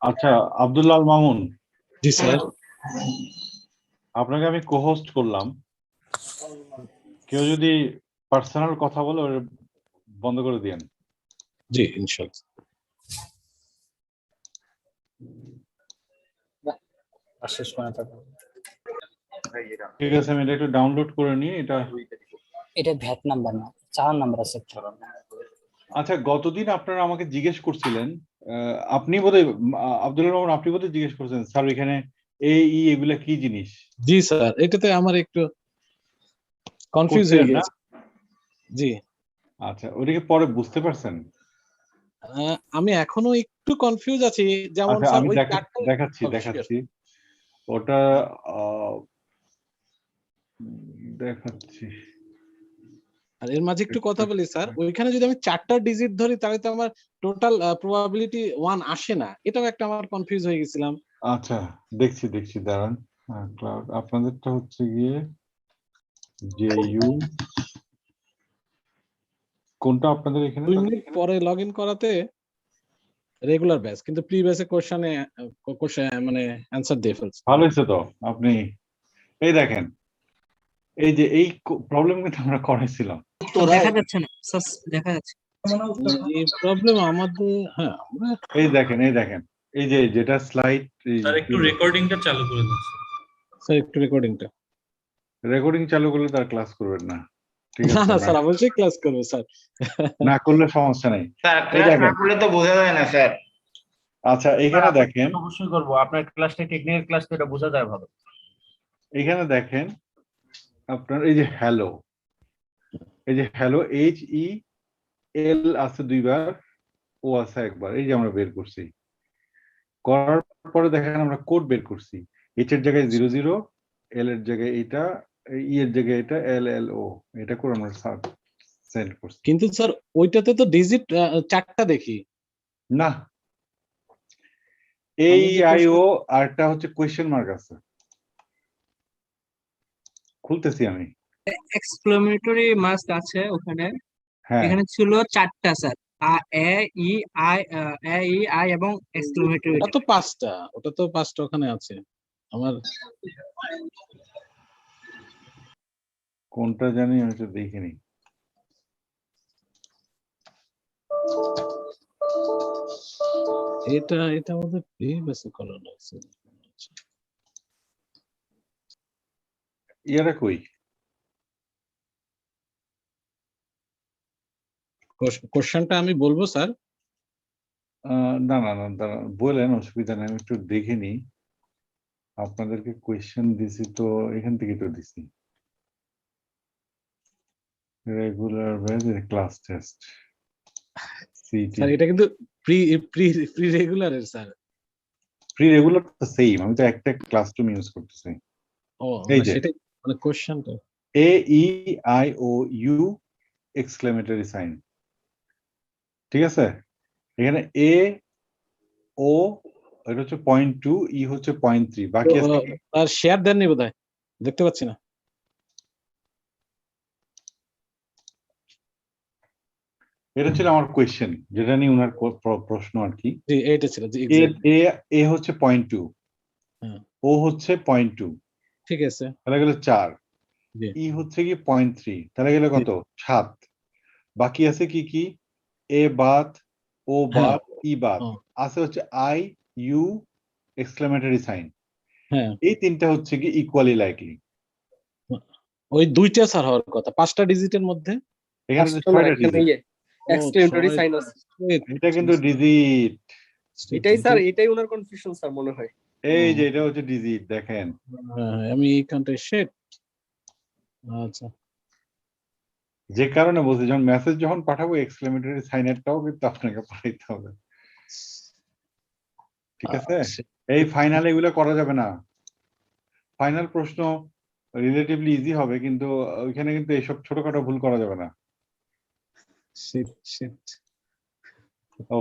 আচ্ছা, আব্দুল্লাহ মামুন, জি স্যার। আপনাকে আমি কো-হোস্ট করলাম। কেউ যদি পার্সোনাল কথা বলে ওটা বন্ধ করে দিয়েন। জি ইনশাআল্লাহ। ঠিক আছে, আমি এটা একটু ডাউনলোড করে নিই। এটা ভ্যাট নাম্বার না, চালান নাম্বার আছে। আচ্ছা, গতদিন আপনারা আমাকে জিজ্ঞেস করছিলেন, আপনি বোধহয় আব্দুল্লাহ মামুন, আপনি বোধহয় জিজ্ঞেস করছেন স্যার এখানে এগুলা কি জিনিস? জি স্যার, এটাতে আমার একটু কনফিউজ হয়ে গেছে। জি আচ্ছা, ওটাকে পরে বুঝতে পারছেন? আমি এখনো একটু কনফিউজ আছি। যেমন আচ্ছা, স্যার আমি ওই দেখাচ্ছি ওটা দেখাচ্ছি। আর এর মাঝে একটু কথা বলি স্যার, ওইখানে যদি আমি 4টা ডিজিট ধরি তাহলে তো আমার টোটাল প্রবাবিলিটি 1 আসে না। এটাও একটা আমার কনফিউজ হয়ে গেছিলাম। আচ্ছা, দেখছি দাঁড়ান। ক্লাউড আপনাদেরটা হচ্ছে গিয়ে জেইউ, কোনটা আপনাদের এখানে? 2 মিনিট পরে লগইন করাতে রেগুলার ব্যাচ, কিন্তু প্রি ব্যাচে কোশ্চেনে মানে অ্যানসার দিয়ে ফেলছে। ভালো হয়েছে তো। আপনি এই দেখেন, এই যে এই প্রবলেম কিন্তু আমরা করেছিলাম। দেখা যাচ্ছে না, দেখা যাচ্ছে এই প্রবলেম আমাদের। হ্যাঁ, এই দেখেন এই যে যেটা স্লাইড। স্যার একটু রেকর্ডিংটা চালু করে দিন স্যার, একটু রেকর্ডিংটা। রেকর্ডিং চালু করলে তার ক্লাস করবেন না, ঠিক না আছে? না স্যার, অবশ্যই ক্লাস করবে স্যার। না করলে সমস্যা নেই স্যার, ক্লাস না করলে তো বোঝা যায় না স্যার। আচ্ছা, এখানে দেখেন, অবশ্যই করব। আপনার ক্লাসটা টেকনিক্যাল ক্লাস, তো এটা বোঝা যায় ভালো। এখানে দেখেন আপনার এই যে হ্যালো, HEL আছে দুইবার, ও আছে একবার। এই যে আমরা বের করছি, করার পরে দেখেন আমরা কোড বের করছি। H এর জায়গায় 00, L এর জায়গায় এটা, E এর জায়গায় এটা, LLO, এটা করে আমরা সেন্ড করছি। কিন্তু স্যার ওইটাতে তো ডিজিট 4টা দেখি না, AEIO আরটা হচ্ছে কোয়েশ্চেন মার্ক আছে। খুলতেছি আমি। এক্সক্লেমেটরি মার্ক আছে ওখানে। হ্যাঁ, এখানে ছিল 4টা স্যার, এ ই আই এবং এক্সক্লেমেটরি। ওটা তো 5টা ওখানে আছে আমার। কোনটা জানি আমি তো দেখিনি। এটা আমাদের প্রি বেসে করানো আছে। ইয়ারা কই? কোশ্চেনটা আমি বলবো স্যার। না, দাঁড়ান, বলেন, অসুবিধা নেই, আমি একটু দেখে নিই। আপনাদেরকে কোয়েশ্চেন দিছি তো, এখান থেকে তো দিছি regular batch class test CT. Sir এটা কিন্তু প্রি প্রি রেগুলারের স্যার। প্রি রেগুলার তো সেম, আমি তো একটা ক্লাসরুম ইউজ করতেছি। ও এই যে সেটা মানে কোশ্চেনটা AEIOU এক্সক্লেমেটরি সাইন, ঠিক আছে? এখানে A O এটা হচ্ছে 0.2, E হচ্ছে 0.3, বাকি আছে কি? আর শেয়ার দেননি বোধহয়, দেখতে পাচ্ছি না। এটা ছিল আমার কোয়েশ্চেন, যেটা নিয়ে ওনার প্রশ্ন আর কি। জি এইটা ছিল, জি এক্স্যাক্টলি। A হচ্ছে 0.2, হ্যাঁ O হচ্ছে 0.2, ঠিক আছে। তাহলে গেল 4। জি E হচ্ছে কি 0.3, তাহলে গেল কত? 7। বাকি আছে কি কি? A বাদ, O বাদ, E বাদ, আছে হচ্ছে I U এক্সক্লেমেটরি সাইন। হ্যাঁ, এই তিনটা হচ্ছে কি ইকুয়ালি লাইকলি। ওই দুইটা স্যার হওয়ার কথা 5টা ডিজিটের মধ্যে। এখানে তো 6টা ডিজিট। এক্সক্লেমেটরি সাইন আছে। এটা কিন্তু ডিজিট। এটাই স্যার, এটাই ওনার কনফিউশন স্যার মনে হয়। এই যে এটা হচ্ছে ডিজিট, দেখেন। আমি এইখানটা শেট। আচ্ছা, যে কারণে বলছি, যখন মেসেজ যখন পাঠাবো এক্সক্লেমেটরি সাইনেরটাও কিন্তু আপনাকে পাঠাইতে হবে, ঠিক আছে? এই ফাইনাল এগুলো করা যাবে না। ফাইনাল প্রশ্ন রিলেটিভলি ইজি হবে, কিন্তু ওইখানে কিন্তু এইসব ছোটখাটো ভুল করা যাবে না।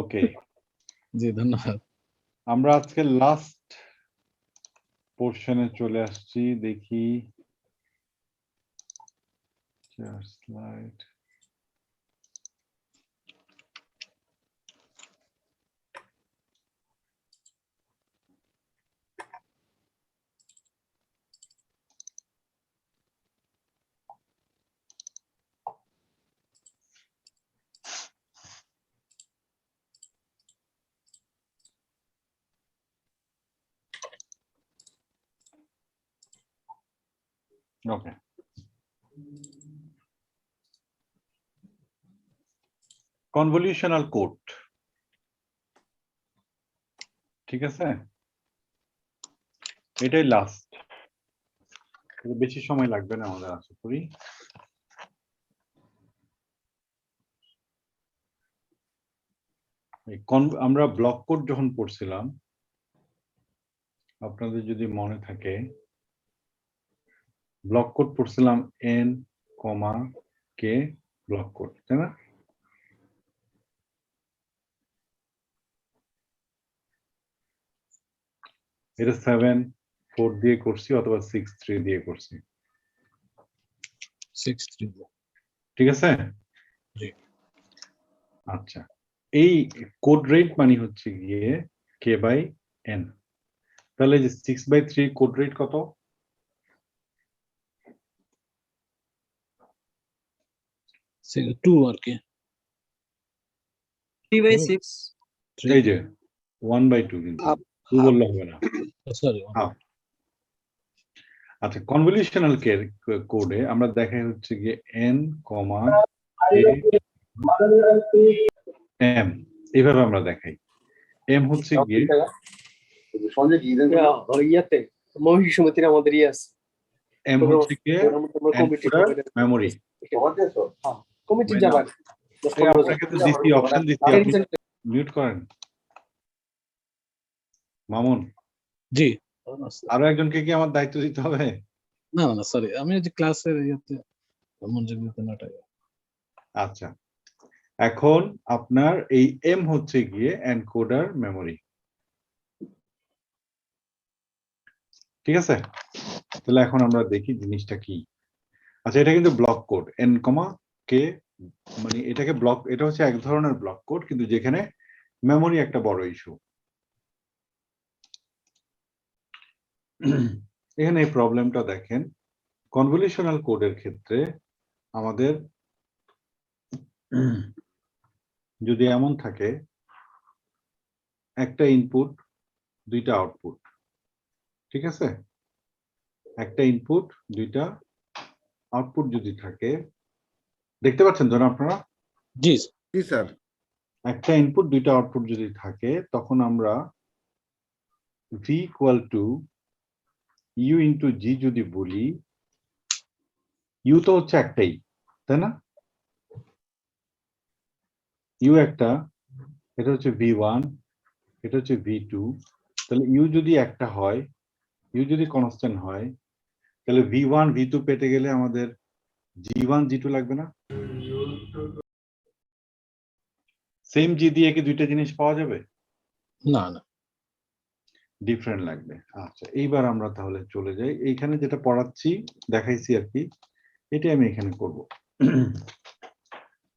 ওকে, জি ধন্যবাদ। আমরা আজকে লাস্ট পোর্শনে চলে আসছি, দেখি স্লাইড। ওকে, কনভলিউশনাল কোড, ঠিক আছে, এটাই লাস্ট, বেশি সময় লাগবে না আমাদের আশা করি। আমরা ব্লক কোড যখন পড়ছিলাম, আপনাদের যদি মনে থাকে, ব্লক কোড পড়ছিলাম এন কমা কে ব্লক কোড, তাই না? এটা 7-4 দিয়ে করছি অথবা 6-3 দিয়ে করছি, 6-3, ঠিক আছে। জি। আচ্ছা, এই কোড রেট মানে হচ্ছে গিয়ে কে বাই এন। তাহলে যে 6/3 কোড রেট কত? 2 আর কি, 3/6 এই যে 1/2, কিন্তু 2 বললে হবে না। সরি। আচ্ছা, কনভলিউশনাল কোডে আমরা দেখাই হচ্ছে গিয়ে এন কমা এম, এইভাবে আমরা দেখাই। এম হচ্ছে গিয়ে ইয়াতে মহিষ সমিতির আমাদের আছে এম হচ্ছে গিয়ে মেমোরি। কমিটি যাবার আপনাকে তো দিছি অপশন দিছি, আপনি মিউট করেন। মামুন, জি, আরো একজনকে কি আমার দায়িত্ব দিতে হবে? না না সরি, আমি যে ক্লাসের ইয়েতে মনোযোগ দিতে না। আচ্ছা, এখন আপনার এই এম হচ্ছে গিয়ে এনকোডার মেমোরি, ঠিক আছে। তাহলে এখন আমরা দেখি জিনিসটা কি। আচ্ছা, এটা কিন্তু ব্লক কোড এন কমা কে, মানে এটাকে ব্লক, এটা হচ্ছে এক ধরনের ব্লক কোড, কিন্তু যেখানে মেমোরি একটা বড় ইস্যু। এখানে এই প্রবলেমটা দেখেন, কনভলিউশনাল কোডের ক্ষেত্রে আমাদের যদি এমন থাকে একটা ইনপুট দুইটা আউটপুট, ঠিক আছে, একটা ইনপুট দুইটা আউটপুট যদি থাকে, দেখতে পাচ্ছেন তো না আপনারা? জি জি স্যার। একটা ইনপুট দুইটা আউটপুট যদি থাকে, তখন আমরা v equal to u into g যদি বলি, ইউ তো হচ্ছে একটাই, তাই না? ইউ একটা, এটা হচ্ছে v1, এটা হচ্ছে v2। তাহলে ইউ যদি একটা হয়, ইউ যদি কনস্ট্যান্ট হয়, তাহলে v1 v2 পেতে গেলে আমাদের g1 g2 লাগবে না? সেম জি দিয়ে কি দুইটা জিনিস পাওয়া যাবে? না না, ডিফারেন্ট লাগবে। আচ্ছা, এইবার আমরা তাহলে চলে যাই, এইখানে যেটা পড়াচ্ছি দেখাইছি আর কি, এটাই আমি এখানে করব।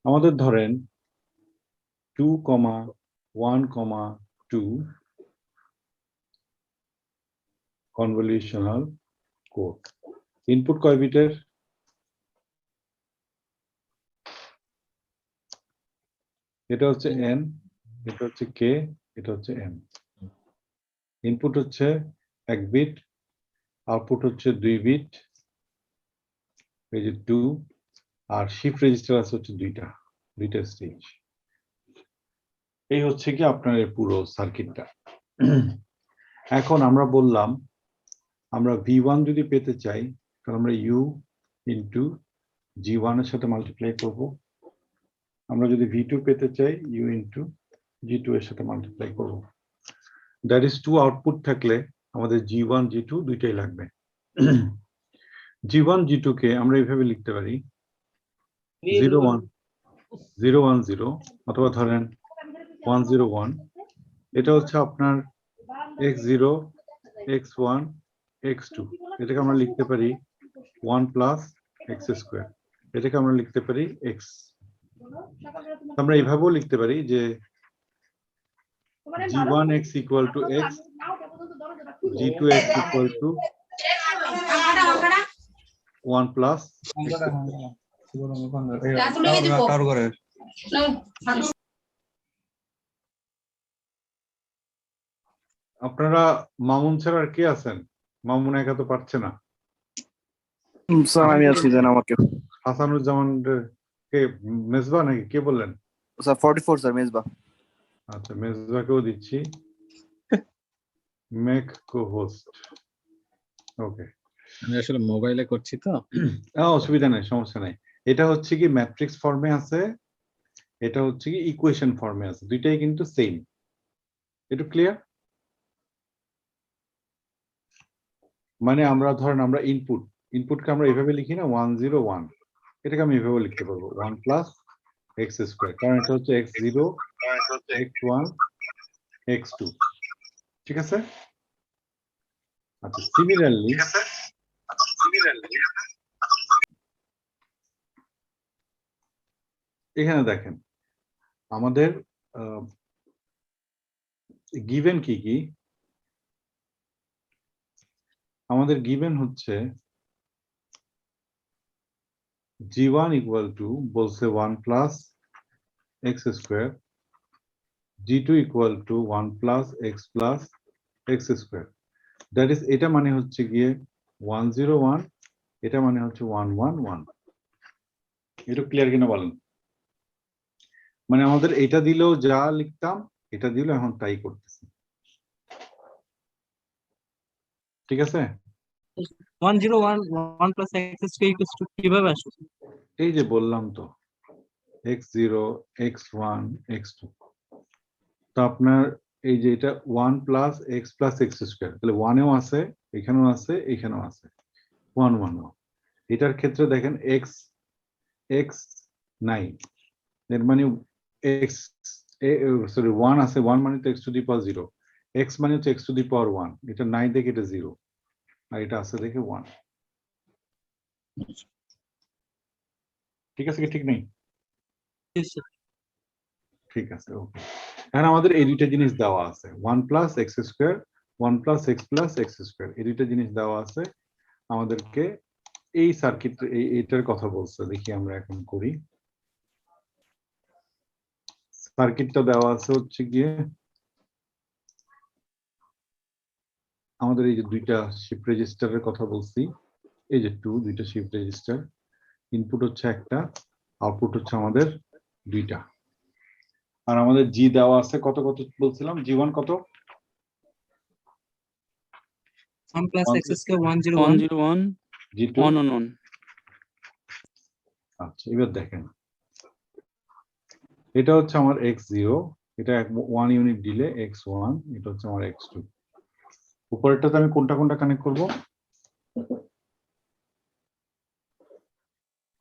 আমাদের ধরেন 2,1,2 কনভলিউশনাল কোড, ইনপুট কয় বিটের? এটা হচ্ছে এন, এটা হচ্ছে কে, এটা হচ্ছে এম। ইনপুট হচ্ছে 1 বিট, আউটপুট হচ্ছে 2 বিট, এই যে 2, আর শিফট রেজিস্টার আছে হচ্ছে দুইটা স্টেজ। এই হচ্ছে কি আপনার এই পুরো সার্কিটটা। এখন আমরা বললাম আমরা v1 যদি পেতে চাই, তাহলে আমরা u ইন্টু g1 এর সাথে মাল্টিপ্লাই করব। আমরা যদি v2 পেতে চাই, u ইন্টু g2 এর সাথে মাল্টিপ্লাই করব। দ্যাট ইজ 2 আউটপুট থাকলে আমাদের g1 g2 দুইটাই লাগবে। g1 g2 কে আমরা এইভাবে লিখতে পারি 0,1,0,1,0 অথবা ধরেন 1,0,1। এটা হচ্ছে আপনার x0 x1 x2, এটাকে আমরা লিখতে পারি 1 প্লাস এক্স স্কোয়ার, এটাকে আমরা লিখতে পারি x। আমরা এইভাবেও লিখতে পারি যে g1x equal to x, g2x equal to 1 plus আপনারা মামুন ছাড়া আর কে আছেন? মামুন একা তো পারছে না। স্যার আমি আছি, দেন আমাকে। হাসানুজ্জামান কে, মেজবা নাকি কে বললেন? Sir 44 sir Mezba. আচ্ছা মেজবাকেও দিচ্ছি, মেক কো-হোস্ট। ওকে, আমি আসলে মোবাইলে করছি তো। অসুবিধা নাই, সমস্যা নাই। এটা হচ্ছে কি ম্যাট্রিক্স ফর্মে আছে, এটা হচ্ছে কি ইকুয়েশন ফর্মে আছে, দুইটাই কিন্তু সেম। একটু ক্লিয়ার? মানে আমরা ধরেন আমরা ইনপুটকে আমরা এভাবে লিখি না 1 0 1, এটাকে আমি এভাবে লিখতে পারবো 1 প্লাস এক্স স্কোয়ার, কারণ এটা হচ্ছে x0 x1 x2, ঠিক আছে? আচ্ছা সিমিলারলি এখানে দেখেন আমাদের গিভেন কি কি, আমাদের গিভেন হচ্ছে g1 ইকুয়াল টু বলছে 1 plus x square, g2 equal to 1 plus x square, that is এটা মানে হচ্ছে গিয়ে 1 0 1, এটা মানে হচ্ছে 1 1 1। এটা ক্লিয়ার কিনা বলেন? মানে আমাদের এটা দিলেও যা লিখতাম, এটা দিলেও এখন তাই করতেছি, ঠিক আছে? 1 0 1 1 plus x square equals to কিভাবে আসবে? এই যে বললাম তো x0 x1 x2, তো আপনার এই যে এটা 1 প্লাস এক্স স্কোয়ার, তাহলে 1 এও আছে, এখানেও আছে, এখানেও আছে, 1 1 1। এটার ক্ষেত্রে দেখেন x নাই, এর মানে x সরি 1 আছে, 1 মানে তো x to the power 0, x মানে হচ্ছে x টু দি পাওয়ার 1, এটা নাই দেখে এটা 0, আর এটা আছে দেখে 1, ঠিক আছে কি ঠিক নেই? Yes, sir. ঠিক আছে, ওকে। এখন আমাদের এই দুইটা জিনিস দেওয়া আছে, 1 plus x square 1 plus x square, এই দুইটা জিনিস দেওয়া আছে আমাদেরকে। এই সার্কিট এইটার কথা বলছে, দেখি আমরা এখন করি। সার্কিটটা দেওয়া আছে হচ্ছে গিয়ে আমাদের এই যে দুইটা শিফট রেজিস্টারের কথা বলছি, এই যে দুইটা শিফট রেজিস্টার, ইনপুট হচ্ছে একটা, আউটপুট হচ্ছে আমাদের দুইটা। আর আমাদের জি দেওয়া আছে কত কত বলছিলাম, জি1 কত? 1 plus x square 1 0 1 1 0 1 জি2 1 1 1। আচ্ছা এবার দেখেন এটা হচ্ছে আমার x0, এটা 1 ইউনিট দিলে x1, এটা হচ্ছে আমার x2। উপরেরটাতে আমি কোনটা কোনটা কানেক্ট করব?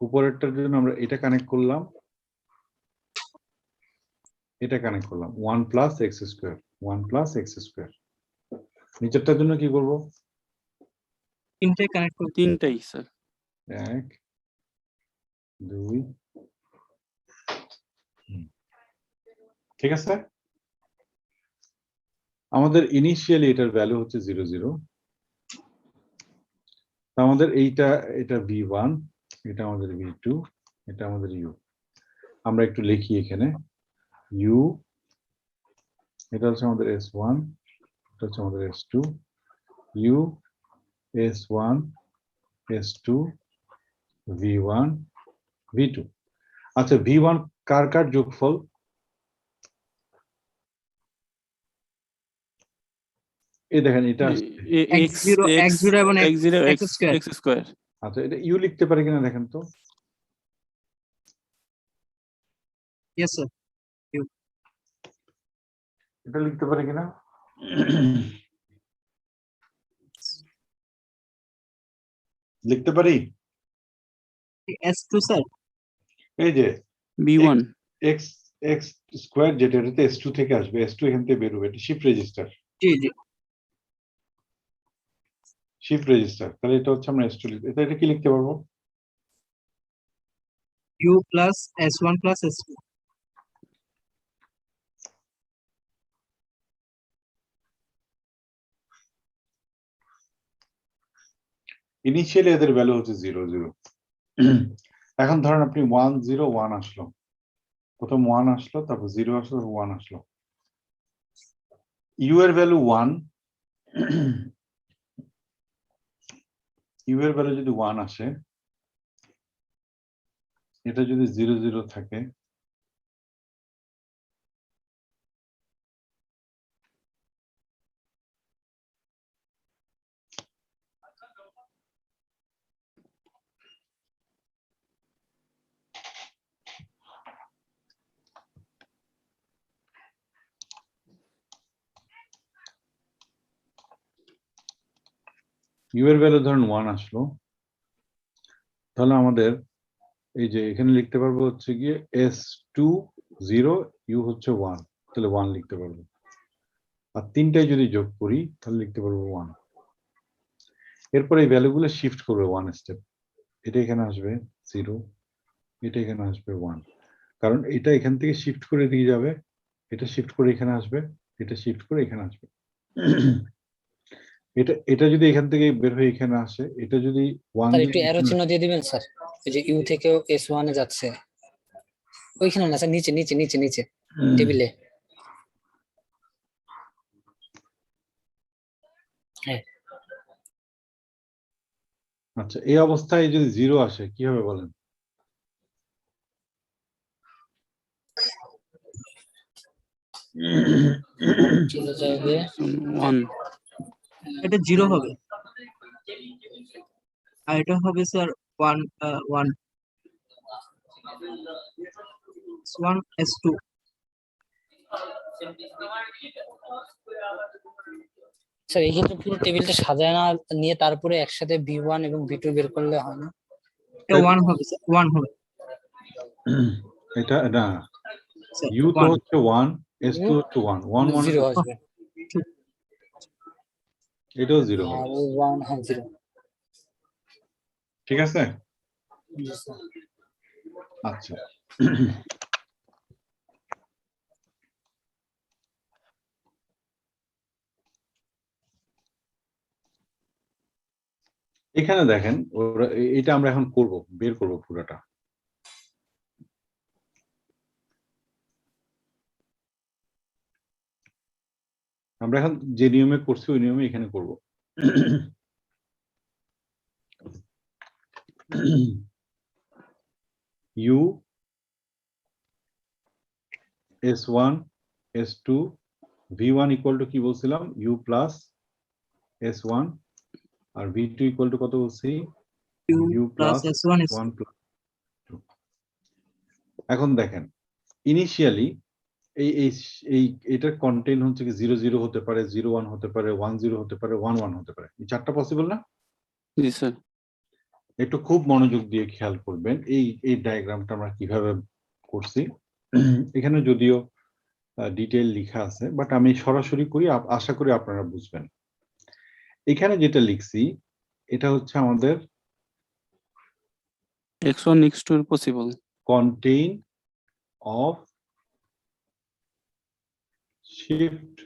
উপরেরটার জন্য আমরা এটা কানেক্ট করলাম, এটা কানেক্ট করলাম 1 plus x square 1 plus x square. নিচেরটার জন্য কি করব? তিনটে কানেক্ট করতে তিনটাই স্যার। 1 2, ঠিক আছে। আমাদের ইনিশিয়ালি এটার ভ্যালু হচ্ছে 0 0, আমাদের এটা v1, এটা আমাদের v2, এটা আমাদের u। আমরা একটু লিখি এখানে u, এটা হচ্ছে আমাদের s1, এটা হচ্ছে আমাদের s2, u s1 s2 v1 v2। আচ্ছা v1 কার কার যোগফল? এই দেখেন এটা x0 এবং x square। x square. আচ্ছা এটা ইউ লিখতে পারে কিনা দেখেন তো। yes sir এটা লিখতে পারে কিনা? লিখতে পারি? s2 স্যার, এই যে b1 x স্কয়ার যেটা এটাতে s2 থেকে আসবে, s2 এখান থেকে বের হবে, এটা শিফট রেজিস্টার। জি জি শিফট রেজিস্টার, তাহলে এটা হচ্ছে আমরা S2 এটা কি লিখতে পারবো? U plus S1 plus S2. Initially এদের ভ্যালু হচ্ছে 0 0। এখন ধরেন আপনি 1 0 1 আসলো, প্রথম 1 আসলো, তারপর 0 আসলো, তারপর 1 আসলো। ইউ এর ভ্যালু 1, ইউ এর ভ্যালু যদি 1 আসে, এটা যদি 0 0 থাকে, ইউ এর ভ্যালু ধরেন 1 আসলো, তাহলে আমাদের এই যে এখানে লিখতে পারবো হচ্ছে গিয়ে S2 0, ইউ হচ্ছে 1, তাহলে 1 লিখতে পারবো। আর তিনটায় যদি যোগ করি তাহলে লিখতে পারবো 1। এরপর এই ভ্যালুগুলো শিফট করবে 1 স্টেপ, এটা এখানে আসবে 0, এটা এখানে আসবে 1, কারণ এটা এখান থেকে শিফট করে দিয়ে যাবে, এটা শিফট করে এখানে আসবে, এটা শিফট করে এখানে আসবে। এটা এটা যদি এখান থেকে বের হয়ে এখানে আসে, এটা যদি 1 স্যার দিয়ে একটু অ্যারো চিহ্ন দিয়ে দিবেন স্যার, এই যে ইউ থেকেও S1 এ যাচ্ছে, ওইখানে না স্যার, নিচে নিচে নিচে নিচে টেবিলে। হ্যাঁ আচ্ছা, এই অবস্থায় যদি 0 আসে কি হবে বলেন? চলে যাবে 1 এটা 0 হবে, আর এটা হবে স্যার 1 1 S1 S2. স্যার এই ক্ষেত্রে পুরো টেবিলটা সাজায় না নিয়ে তারপরে একসাথে B1 এবং B2 বের করলে হয় না? এটা 1 হবে স্যার, 1 হবে এটা না, স্যার, ইউ তো 1 হচ্ছে 1, S2 হচ্ছে 1, 1 1 জিরো আসবে, এটাও 0 হবে। আর 1 হ্যাঁ 0। ঠিক আছে, আচ্ছা। এখানে দেখেন এটা আমরা এখন করব, বের করব পুরোটা। আমরা এখন যে নিয়মে করছি ওই নিয়মে এখানে করব। You S1 S2 V1 equal to কি বলছিলাম? ইউ প্লাস S1, আর V2 ইকুয়াল টু কত বলছি? U plus plus S1 S2. 1 plus 2। এখন দেখেন ইনিশিয়ালি এই এই এই এটার কন্টেন্ট হচ্ছে কি 0 0 হতে পারে, 0 1 হতে পারে, 1 0 হতে পারে, 1 1 হতে পারে। এই চারটা পসিবল না? জি স্যার। একটু খুব মনোযোগ দিয়ে খেয়াল করবেন এই এই ডায়াগ্রামটা আমরা কিভাবে করছি। এখানে যদিও ডিটেইল লেখা আছে, বাট আমি সরাসরি করি, আশা করি আপনারা বুঝবেন। এখানে যেটা লিখছি এটা হচ্ছে আমাদের x1 x2 এর possible. contain of shift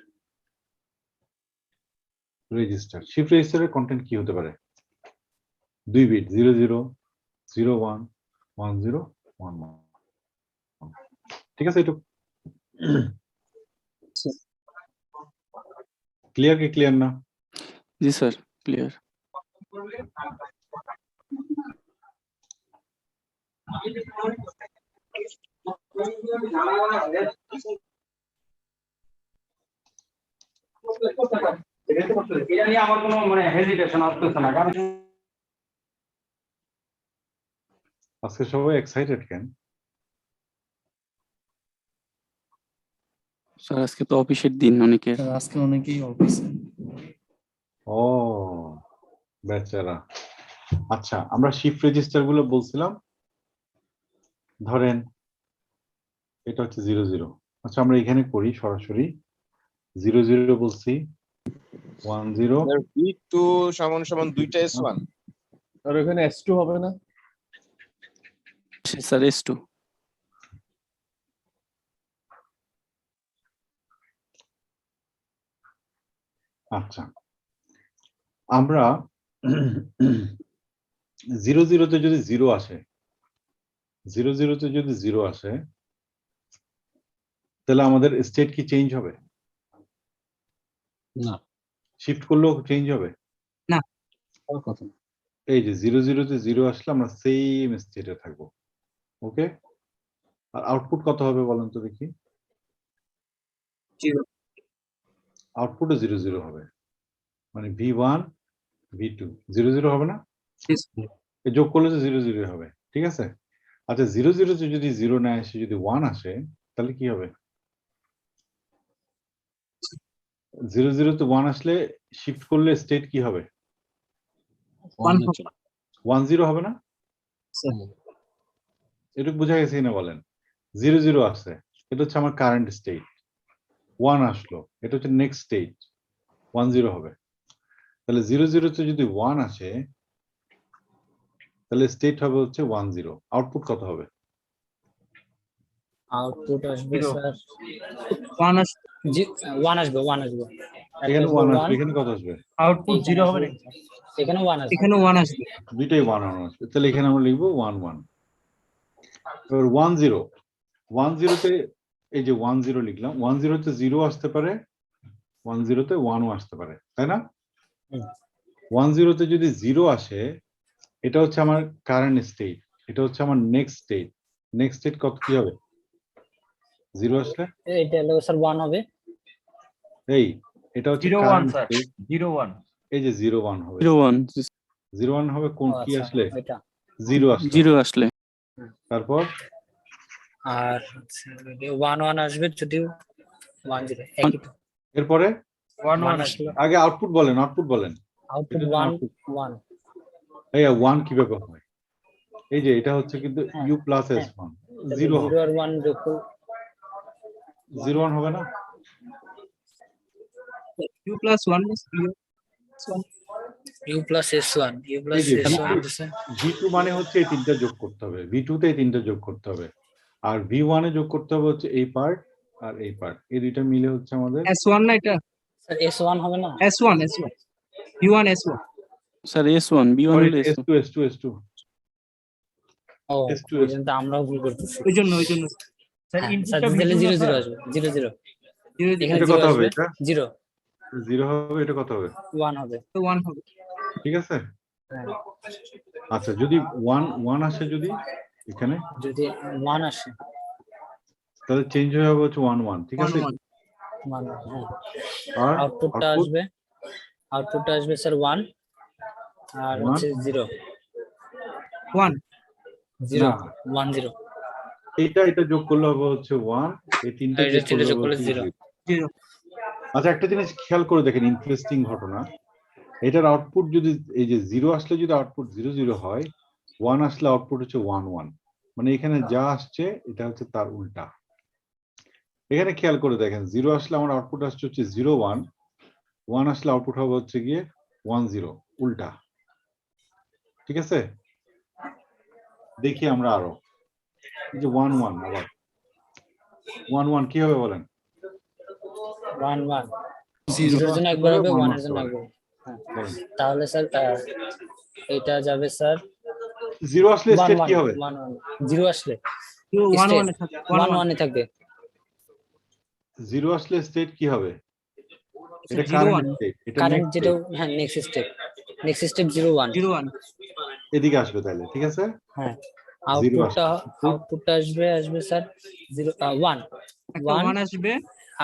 register। Shift রেজিস্টারের কন্টেন্ট কি হতে পারে? 2 বিট 0 0 0 1 1 0 1 1। ঠিক আছে, এটা ক্লিয়ার কি ক্লিয়ার না? জি স্যার, ক্লিয়ার। এটা নিয়ে আমার কোনো মানে হেজিটেশন আসতেছে না, কারণ আজকে সবাই এক্সাইটেড কেন? স্যার আজকে তো অফিসের দিন অনেকের। আজকে অনেকেই অফিসে। ও বেচারা। আচ্ছা, আমরা শিফট রেজিস্টার গুলো বলছিলাম, ধরেন এটা হচ্ছে 0 0। আচ্ছা, আমরা এখানে করি সরাসরি 0 0 বলছি, 1 0 V2 সমান সমান দুইটা S1 আর এখানে S2 হবে না? স্যার S2 আচ্ছা আমরা 0 0 তে যদি 0 আসে 0 0 তে যদি 0 আসে তাহলে আমাদের স্টেট কি চেঞ্জ হবে? না, শিফট করলেও চেঞ্জ হবে? আর কথা না। এই যে 0 0 তে 0 আসলে আমরা সেম স্টেটে থাকবো। ওকে, আর আউটপুট কত হবে বলেন তো দেখি? 0 আউটপুটও 0 0 হবে, মানে V1 V2 0 0 হবে না? এই যোগ করলে তো 0 0 হবে, ঠিক আছে? আচ্ছা 0 0 তে যদি 0 না আসে, যদি 1 আসে তাহলে কি হবে? 0 0 তে 1 আসলে শিফট করলে স্টেট কি হবে? 1 1 0 হবে না? এটা বোঝা গেছে না বলেন? 0 0 আসছে, এটা হচ্ছে আমার কারেন্ট স্টেট। 1 আসলো, এটা হচ্ছে নেক্সট স্টেট, 1 0 হবে। তাহলে 0 0 তে যদি 1 আসে তাহলে স্টেট হবে হচ্ছে 1 0। আউটপুট কত হবে? আউটপুট আসবে Zero. স্যার 1 আস 1 আসবে 1 আসবে এখানে একটা 1 আসবে আসবে, 1 এখানে কত আসবে? আউটপুট এখানে 0 হবে আসবে, নাকি? এখানে 1 আসবে, এখানে 1 আসবে। দুইটাই 1 1 আসবে, তাহলে এখানে আমরা লিখবো 1 1। এবার 1 0 1 0 তে এই যে 1 0 লিখলাম, 1 0 তে 0 আসতে পারে, 1 0 তে 1 ও আসতে পারে, তাই না? হুম। 1 0 তে যদি 0 আসে এটা হচ্ছে আমার কারেন্ট স্টেট, এটা হচ্ছে আমার নেক্সট স্টেট। নেক্সট স্টেট কত কি হবে? 0 আসলে এটা হলো স্যার 1 হবে, এই এটা হচ্ছে 0 1 কারেন্ট স্যার স্টেট, 0 1 এই যে 0 1 হবে। 0 1 0 1 হবে কোন ও কি আচ্ছা আসলে? এটা 0 আসলে। 0 আসলে তারপর আর 1 1 আসবে যদি 1 0 একই তো। এরপরে 1 1 1 আসলো আগে আউটপুট বলেন, আউটপুট বলেন। আউটপুট এটা 1 output। 1 এই 1 কিভাবে হয়? এই যে এটা হচ্ছে কিন্তু হ্যাঁ, u প্লাস হ্যাঁ। s1 0 0 হবে, আর 1 যোগ করলে 0 1 হবে না?2 plus 1 is 0 u plus s1 u plus এই যে s1 দিছে v2 মানে হচ্ছে এই তিনটা যোগ করতে হবে, v2 তে এই তিনটা যোগ করতে হবে, আর v1 এ যোগ করতে হবে হচ্ছে এই পার্ট আর এই পার্ট, এই দুইটা মিলে হচ্ছে আমাদের S1 না এটা স্যার s1 হবে না S1 S1 V1 S1 sir S1 B1 হলো S1 s2 s2 s2 ও S2 ওই জন্য তো আমরাও ভুল করতেছি ওই জন্য স্যার হ্যাঁ, ইনপুটটা স্যার দিলে V2 না 0 স্যার 0 আসবে 0 0 এখানে এটা 0 কত হবে? আসবে এটা 0 0 হবে, এটা কত হবে? 1 হবে 1 হবে ঠিক আছে? হ্যাঁ, আচ্ছা যদি 1 1 আসে যদি এখানে, যদি 1 আসে তাহলে চেঞ্জ হয়ে যাবে হচ্ছে 1 1, ঠিক 1 আছে? 1 1 হ্যাঁ আর আউটপুটটা আসবে স্যার 1 আর 1 হচ্ছে 0 1 0 না, 1 0 এটা যোগ করলে হবে হচ্ছে 1, এই তিনটা আর এটা যোগ করলে যোগ হবে করলে হচ্ছে 0 0। 0 আচ্ছা একটা জিনিস খেয়াল করে দেখেন, ইন্টারেস্টিং ঘটনা, এটার আউটপুট যদি এই যে 0 আসলে যদি আউটপুট 0 0 হয়, 1 আসলে আউটপুট হচ্ছে 1 1, মানে এখানে যা আসছে এটা হচ্ছে তার উল্টা। এখানে খেয়াল করে দেখেন, 0 আসলে আমার আউটপুট আসছে হচ্ছে 0 1, 1 আসলে আউটপুট হবে হচ্ছে গিয়ে 1 0, উল্টা। ঠিক আছে? দেখি আমরা আরো, এই যে 1 1, আবার 1 1 কি হবে বলেন? 1 1 0 0 এর জন্য একবার হবে 1 এর আসতে জন্য পারে। একবার হ্যাঁ বলেন। তাহলে স্যার এটা যাবে স্যার 0 আসলে 1 স্টেট 1 কি হবে? 1 1 0 আসলে 1 state 1 এ থাকে 1 1 1 এ থাকবে 0 আসলে স্টেট কি হবে? এটা 0 কারেন্ট 1 স্টেট, এটা কারেন্ট নেক্সট যেটা স্টেট, হ্যাঁ নেক্সট স্টেপ 0 1 0 1 এদিকে আসবে তাহলে, ঠিক আছে? হ্যাঁ 0 আউটপুটটা আসবে স্যার 0 1 একটা 1 1 আসবে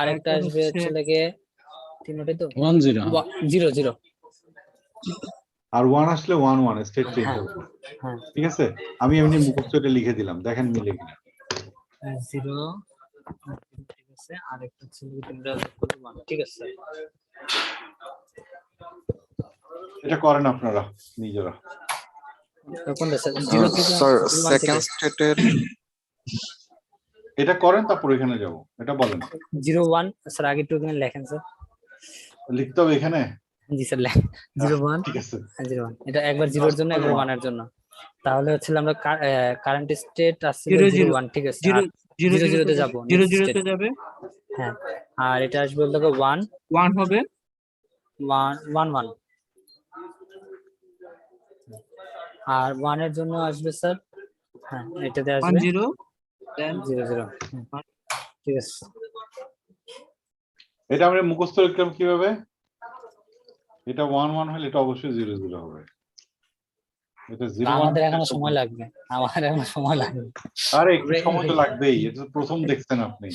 আরেকটা আসবে হচ্ছে লাগে তিনটাই তো 1 0 0 0 আর 1 আসলে 1 1 স্টেট চেঞ্জ হ্যাঁ হবে, হ্যাঁ ঠিক আছে? আমি এমনি মুখস্থ এটা লিখে দিলাম, দেখেন মিলে কিনা। 0 ঠিক আছে আরেকটা ছিল তিনটা 1 ঠিক আছে স্যার এটা করেন আপনারা নিজেরা। কোনটা স্যার 0 থেকে স্যার 1 সেকেন্ড থেকে স্টেটের এটা করেন, তারপর এখানে যাব, এটা বলেন। 0 1 স্যার আগে একটু এখানে লেখেন স্যার লিখতে হবে এখানে? জি স্যার 0 1 ঠিক আছে 0 1 এটা একবার 0 এর জন্য একবার 1 এর জন্য তাহলে হচ্ছে আমরা কারেন্ট স্টেট আসছে 0 0 0 1 ঠিক আছে 0 0 0 0 তে যাব 0 0 তে যাবে হ্যাঁ আর এটা আসবে হলো 1 1 হবে 1 1 1 আর 1 এর জন্য আসবে স্যার হ্যাঁ এটাতে 1 আসবে 0 দেন 0 0 ঠিক আছে এটা আমরা মুখস্থ লিখলাম কিভাবে? এটা 1 1 হলে এটা অবশ্যই 0 0 হবে। এটা 0 1 আমাদের এখনো সময় লাগবে আমার এখনো সময় লাগবে আরে একটু সময় তো লাগবেই, এটা তো প্রথম দেখছেন আপনি।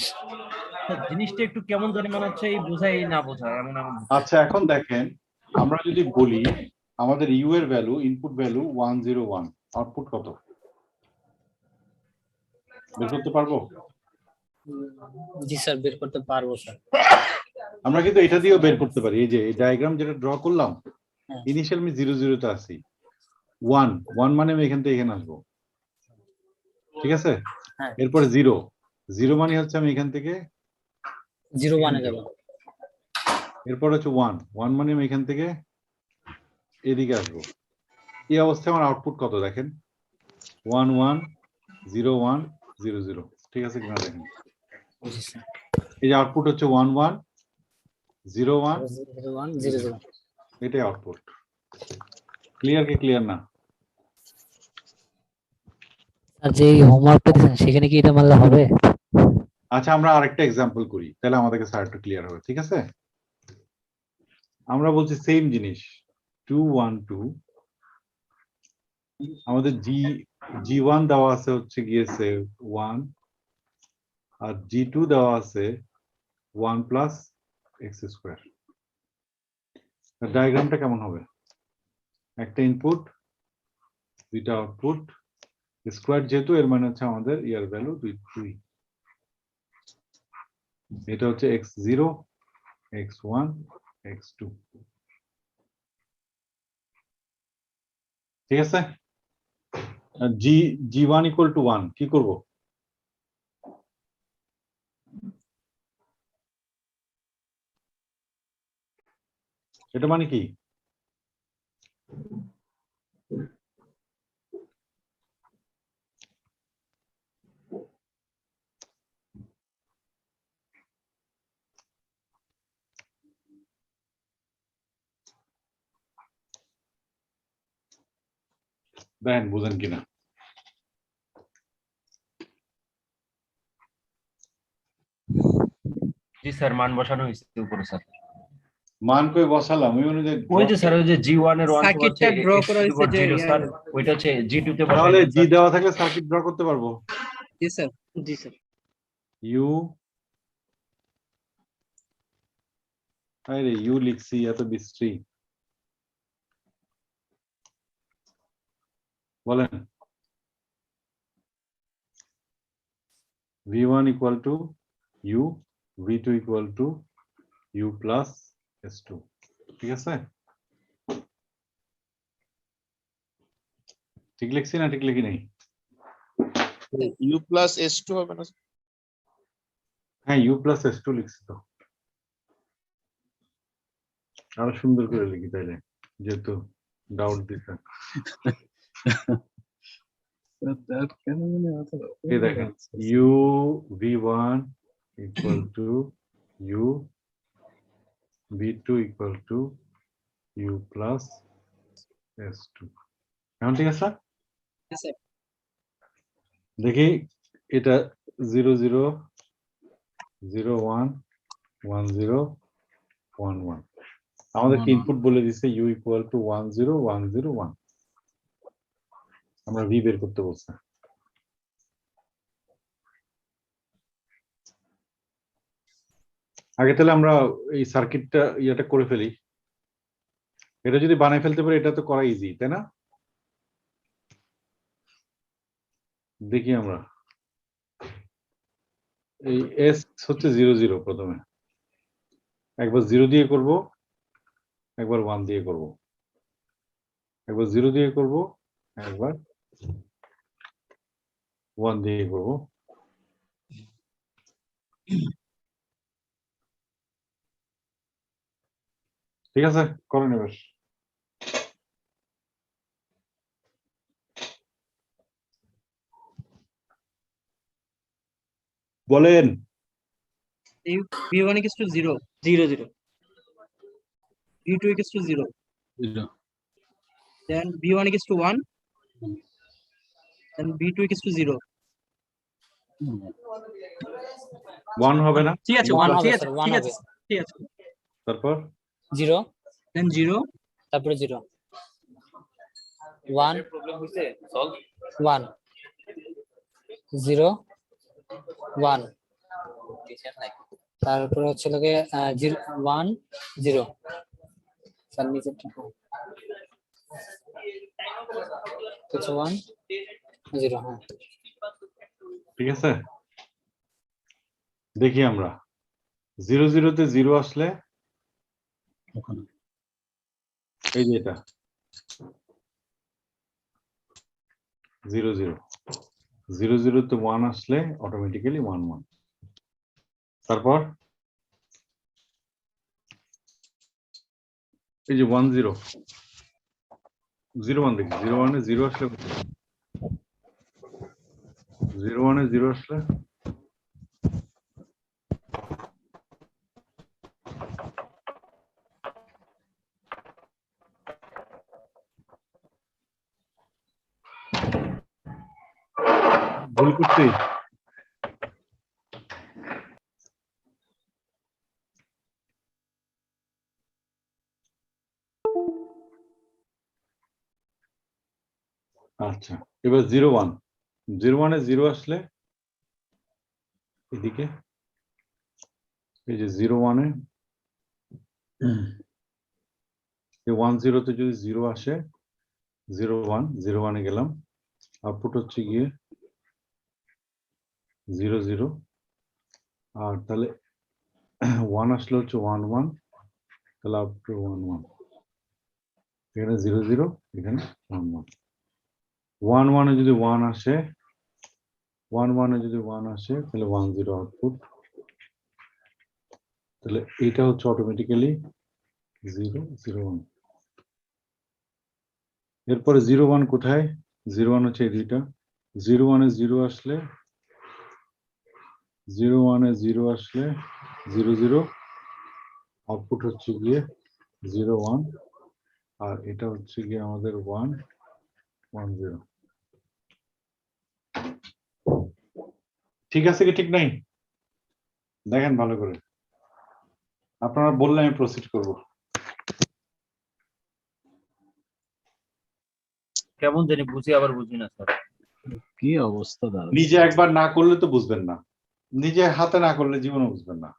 জিনিসটা একটু কেমন জানি মনে হচ্ছে এই বোঝাই না বোঝা এমন এমন। আচ্ছা এখন দেখেন, আমরা যদি বলি আমাদের ইউ এর ভ্যালু, ইনপুট ভ্যালু 101, আউটপুট কত বের করতে পারবো? জি স্যার বের করতে পারবো স্যার আমরা কিন্তু এটা দিয়েও বের করতে পারি। এই যে এই ডায়াগ্রাম যেটা ড্র করলাম, হ্যাঁ। ইনিশিয়াল আমি 0 0 তে আছি, 1 1 মানে আমি এখান থেকে এখানে আসবো, ঠিক আছে? হ্যাঁ। এরপরে 0 0 মানে হচ্ছে আমি এখান থেকে 0 1 এ যাব এরপর হচ্ছে 1 1 মানে আমি এখান থেকে এদিকে আসবো। এই অবস্থায় আমার আউটপুট কত দেখেন, 1 1 0 1 0 0, ঠিক আছে কিনা দেখেন। জি স্যার এই যে আউটপুট হচ্ছে 1 1 0 1, 0 1 0 0 এটাই আউটপুট। ক্লিয়ার কি ক্লিয়ার না? আর যে হোমওয়ার্কটা দিয়েছেন সেখানে কি এটা মারলে হবে? আচ্ছা আমরা আরেকটা এক্সাম্পল করি, তাহলে আমাদের কাছে আরেকটু ক্লিয়ার হবে, ঠিক আছে? আমরা বলছি সেম জিনিস 2 1 2, আমাদের G1 দেওয়া আছে হচ্ছে গিয়েছে 1 আর G2 দেওয়া আছে 1 প্লাস এক্স স্কোয়ার। ডায়াগ্রামটা কেমন হবে? একটা ইনপুট দুইটা আউটপুট, স্কোয়ার যেহেতু এর মানে হচ্ছে আমাদের ইয়ার ভ্যালু 2, এটা হচ্ছে x0 x1 x2, ঠিক আছে? G1 ইকুয়াল টু 1 কি করব? এটা মানে কি? দেখেন বুঝেন কিনা। জি স্যার মান বসানো হয়েছে উপরে স্যার। মান কই বসালাম ওই অনুযায়ী ওই যে স্যার ওই যে G1 এর 1 সার্কিটটা ড্র করা হয়েছে যে 0 স্যার, ওইটা হচ্ছে G2 তে তাহলে বসাইছেন জি স্যার। দেওয়া থাকলে সার্কিট ড্র করতে পারবো। জি স্যার জি স্যার ইউ আরে ইউ লিখছি এত বিশ্রী বলেন। V1 equal to U, V2 equal to U plus S2, ঠিক আছে? ঠিক লিখছি না ঠিক লিখি নাই? U plus S2 হবে না? হ্যাঁ U plus S2 লিখছি তো, আরো সুন্দর করে লিখি তাইলে, যেহেতু ডাউট দিছে। এই দেখেন U V1 equal to U, V2 equal to U plus S2, এখন ঠিক আছে? দেখি এটা 0 0 0 1 1 0 1 1, আমাদেরকে ইনপুট বলে দিছে U equal to 1 0 1 0 1, আমরা V বের করতে বলছে। আগে তাহলে আমরা এই সার্কিটটা ইয়াটা করে ফেলি, এটা যদি বানাই ফেলতে পারি এটা তো করা ইজি তাই না? দেখি আমরা এই এস হচ্ছে 0 0, প্রথমে একবার 0 দিয়ে করব, একবার 1 দিয়ে করব, একবার 0 দিয়ে করব, একবার 1 দিয়ে করব। ঠিক আছে, করেন এবার। বলেন। B1 equals to 0. 0, 0. B2 equals to 0. 0 Then B1 equals to 1. Then B2 equals to 0. 1 হবে না? ঠিক আছে, One 1 হবে, ঠিক sir, আছে, one ঠিক হবে। আছে, ঠিক আছে। তারপর 0 Then 0. তারপরে 0 1 1 0 1 তারপরে হচ্ছে লোকে 0 1 0 স্যার নিচে কিছু 1 0 হ্যাঁ ঠিক আছে, দেখি আমরা 0 0 তে 0 আসলে এই যে এটা 0 0 0 0 তে 1 আসলে অটোমেটিক্যালি 1 1। তারপর এই যে 1 0 0 1 দেখি 0 1 এ 0 আসলে 0 1 এ 0 আসলে ভুল করছি। আচ্ছা, এবার 0 1 0 1 এ 0 আসলে এদিকে এই যে 0 1 এ 1 0 তে যদি 0 আসে 0 1 0 1 এ গেলাম, আউটপুট হচ্ছে গিয়ে 0 0 আর তাহলে 1 আসলে হচ্ছে 1 1 তাহলে আউটপুট 1 1 এখানে 0 0 এখানে 1 1 1 1 এ যদি 1 আসে 1 1 এ যদি 1 আসে তাহলে 1 0 আউটপুট, তাহলে এটা হচ্ছে অটোমেটিক্যালি 0 0 1। এরপরে 0 1 কোথায়? 0 1 হচ্ছে এই দুইটা 0 1 এ 0 আসলে 0 1 এ 0 আসলে 0 0 আউটপুট হচ্ছে গিয়ে 0 1 আর এটা হচ্ছে গিয়ে আমাদের 1 1 0। ঠিক আছে কি ঠিক নাই? দেখেন ভালো করে, আপনারা বললে আমি প্রসিড করব। কেমন জানি বুঝি আবার বুঝি না স্যার। কি অবস্থা দাঁড়াচ্ছে। নিজে একবার না করলে তো বুঝবেন না, নিজে হাতে না করলে জীবনে বুঝবেন না।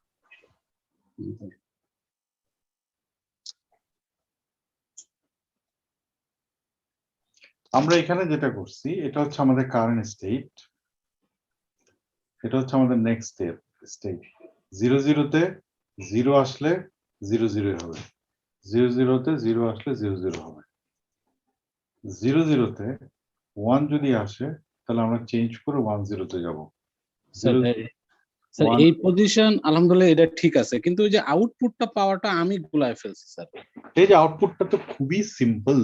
আমরা এখানে যেটা করছি এটা হচ্ছে আমাদের কারেন্ট স্টেট, এটা হচ্ছে আমাদের নেক্সট স্টেট। 0 0 তে 0 আসলে 0 0 হবে, 0 0 তে 0 আসলে 0 0 হবে, 0 0 তে 1 যদি আসে তাহলে আমরা চেঞ্জ করে 1 0 তে যাব। স্যার এই পজিশন আলহামদুলিল্লাহ এটা ঠিক আছে, কিন্তু ওই যে আউটপুটটা পাওয়াটা আমি গুলায় ফেলছি স্যার। এই যে আউটপুটটা তো খুবই সিম্পল,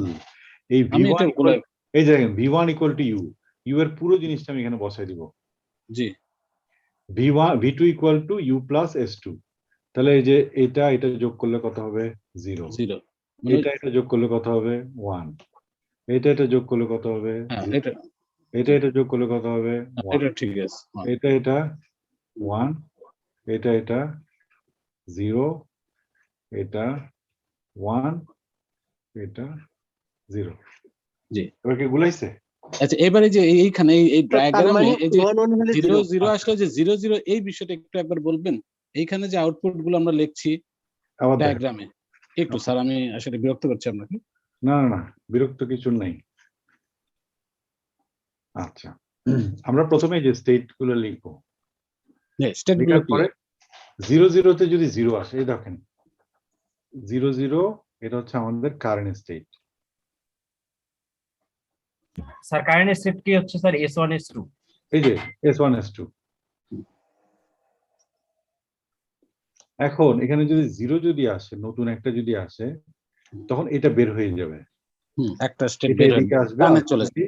এই আমি v1 এটা গুলায় এই যে দেখেন v1 equal to u, u এর পুরো জিনিসটা আমি এখানে বসাই দিব। জি v1 v2 equal two u plus s2, তাহলে এই যে এটা এটা যোগ করলে কত হবে 0, 0 এটা এটা যোগ করলে কত হবে 1, এটা এটা যোগ করলে কত হবে হ্যাঁ 0, এটা এটা এটা যোগ করলে কত হবে 1, এটা ঠিক আছে। হ্যাঁ, এটা এটা 1, এটা এটা 0, এটা 1, এটা 0। জি এবার কি গুলাইছে? আচ্ছা, এবারে যে এইখানে এই ডায়াগ্রামে এই যে 0 0 আচ্ছা। আসলে যে 0 0 এই বিষয়টা একটু একবার বলবেন। এইখানে যে আউটপুট গুলো আমরা লিখছি আবার দেখেন। ডায়াগ্রামে, একটু স্যার আমি আসলে বিরক্ত করছি আপনাকে। না না না, বিরক্ত কিছু নাই। আচ্ছা, আমরা প্রথমে যে স্টেট গুলো লিখবো, স্টেট গুলো লেখার কি? পরে 0 0 তে যদি 0 আসে, এই দেখেন 0 0 এটা হচ্ছে আমাদের current state. Sir current state কি হচ্ছে স্যার S1 S2? এই যে S1 S2। এখন এখানে যদি 0 যদি আসে, নতুন একটা যদি আসে, তখন এটা বের হয়ে যাবে, একটা স্টেট এটা বের এদিকে হয়ে আসবে, ডানে চলে ultimately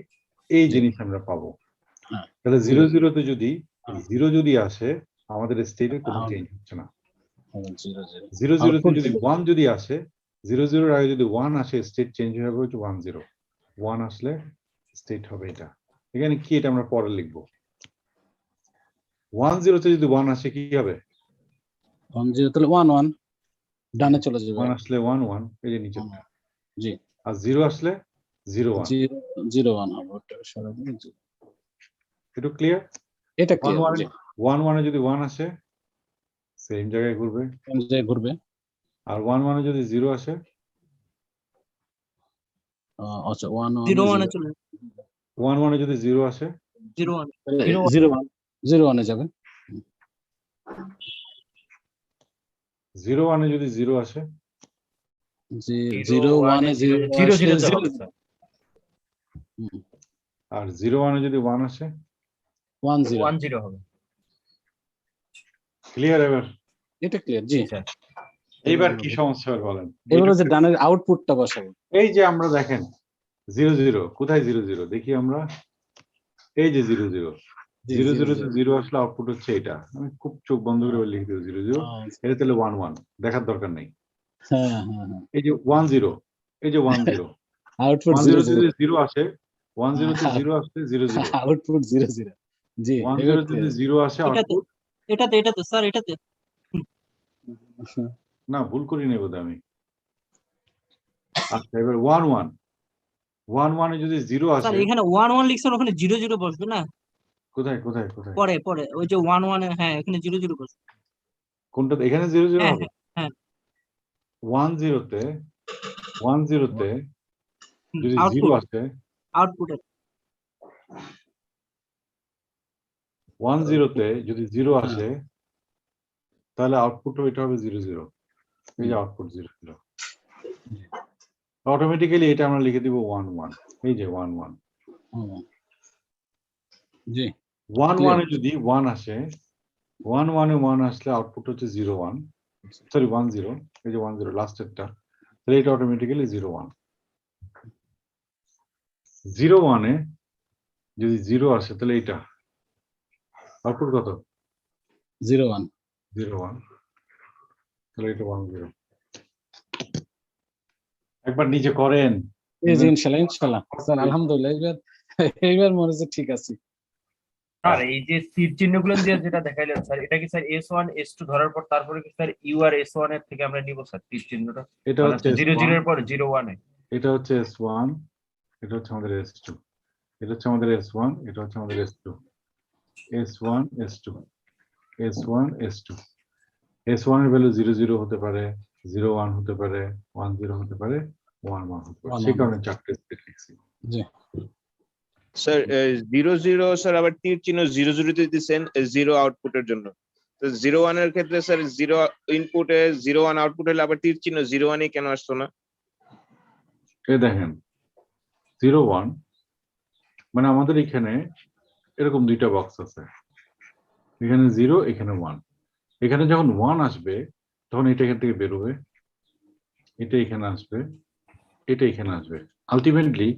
এই জি। জিনিস আমরা পাবো। হ্যাঁ। তাহলে 0 তে যদি হ্যাঁ। 0 যদি আসে, আমাদের স্টেটে কোনো আউট- চেঞ্জ হচ্ছে না। 0 0 0 তে আউটপুট যদি 1 যদি আসে, 0 এর আগে যদি 1 আসে, স্টেট চেঞ্জ হয়ে যাবে হচ্ছে 1 0। 1 আসলে স্টেট হবে এটা। এখানে কি, এটা আমরা পরে লিখবো। 1 0 তে যদি 1 আসে কি হবে? 1 0 তাহলে 1 1 ডানে চলে যাবে 1 আসলে 1 1, এই যে নিচে। জি। আর 0 আসলে 0 1। 0 1 হবে, ওটা সরাসরি জি। একটু ক্লিয়ার? এটা 1 ক্লিয়ার 1 জি। 1 1 এ যদি 1 আসে, সেম জায়গায় ঘুরবে। কোন জায়গায় ঘুরবে? আর 1 1 এ যদি 0 আসে, আচ্ছা 1 0 1 1 এ চলে 1 1 এ যদি 0 আসে, 0 1 0 1 0 1 এ যাবে। 0 1 এ যদি 0 আসে, জি 0 1 এ 0 0 আসলে 0 তে হবে স্যার। আর 0 1 এ যদি 1 আসে, 1 0 1 0 হবে। ক্লিয়ার এবার? এটা ক্লিয়ার জি। স্যার এইবার কি সমস্যা হবে বলেন? এবারে যে ডানের আউটপুটটা বসাবো। এই যে আমরা দেখেন 0 0, কোথায় 0 0 দেখি আমরা, এই যে 0 0, জি, 0 0 0 তে 0 আসলে আউটপুট হচ্ছে এটা। আমি খুব চোখ বন্ধ করে লিখে দেব 0 0, এটা তাহলে 1 1, দেখার দরকার নেই। হ্যাঁ হ্যাঁ হ্যাঁ এই যে 1 0, এই যে 1 0, আউটপুট 1 0 0 তে 0 যদি 0 আসে, 1 0 তে 0 আসলে 0 0, আউটপুট 0 0 জি 1 এবার 0 তে যদি 0 আসে এটাতে আউটপুট, এটাতে স্যার এটাতে না ভুল করি নেব আমি। আচ্ছা এবার 1 1, 1 1 এ যদি 0 স্যার আসে, এখানে 1 1 লিখছেন, ওখানে 0 0 বসবে না? কোথায় কোথায় কোথায়, পরে পরে ওই যে 1 1 এ, হ্যাঁ এখানে 0 0 বসবে। কোনটা? এখানে 0 0 হ্যাঁ হবে। হ্যাঁ 1 0 তে 1 0 তে যদি 0 আউটপুট আসে, আউটপুটে 1 0 তে যদি 0 আসে, তাহলে আউটপুট এটা হবে 0 0। এই যে আউটপুট 0 0, অটোমেটিক্যালি এটা আমরা লিখে দিব 1 1, এই যে 1 1। জি 1 1 এ যদি 1 আসে, 1 1 এ 1 আসলে আউটপুট হচ্ছে 0 1, সরি 1 0, এই যে 1 0 লাস্টেরটা, তাহলে এটা অটোমেটিক্যালি 0 1। 0 1 এ যদি 0 আসে, তাহলে এটা আউটপুট কত? 0 1 0 1, তাহলে এটা 1 0। একবার নিজে করেন। এই যে ইনশাআল্লাহ ইনশাআল্লাহ স্যার আলহামদুলিল্লাহ এইবার মনে হচ্ছে ঠিক আছে। স্যার এই যে তীর চিহ্নগুলো দিয়ে যেটা দেখাইলেন স্যার, এটা কি স্যার S1 S2 ধরার পর তারপরে কি স্যার ইউ আর S1 এর থেকে আমরা নিব স্যার তীর চিহ্নটা? এটা মানে হচ্ছে 0 0 S1, এর পর 0 1 এ। এটা হচ্ছে S1, এটা হচ্ছে আমাদের S2, এটা হচ্ছে আমাদের S1, এটা হচ্ছে আমাদের S2, S1 S2, S1 S2, S1 এর ভ্যালু 0 0 হতে পারে, 0 1 হতে পারে, 1 0 হতে পারে, 1 1 হতে পারে, 1 সেই 1 কারণে চারটে স্টেট লিখছি। জি স্যার 0 0 স্যার আবার তীর চিহ্ন 0 0 তে দিচ্ছেন 0 আউটপুটের জন্য। তো 0 1 এর ক্ষেত্রে স্যার 0 ইনপুটে 0 1 আউটপুট হলে আবার তীর চিহ্ন 0 1 এ কেন আসতো না? এই দেখেন 0 1, মানে আমাদের এখানে এরকম দুইটা বক্স আছে, এখানে 0, এখানে 1। এখানে যখন 1 আসবে, তখন এটা এখান থেকে বেরোবে, এটা এখানে আসবে, এটা এখানে আসবে। আলটিমেটলি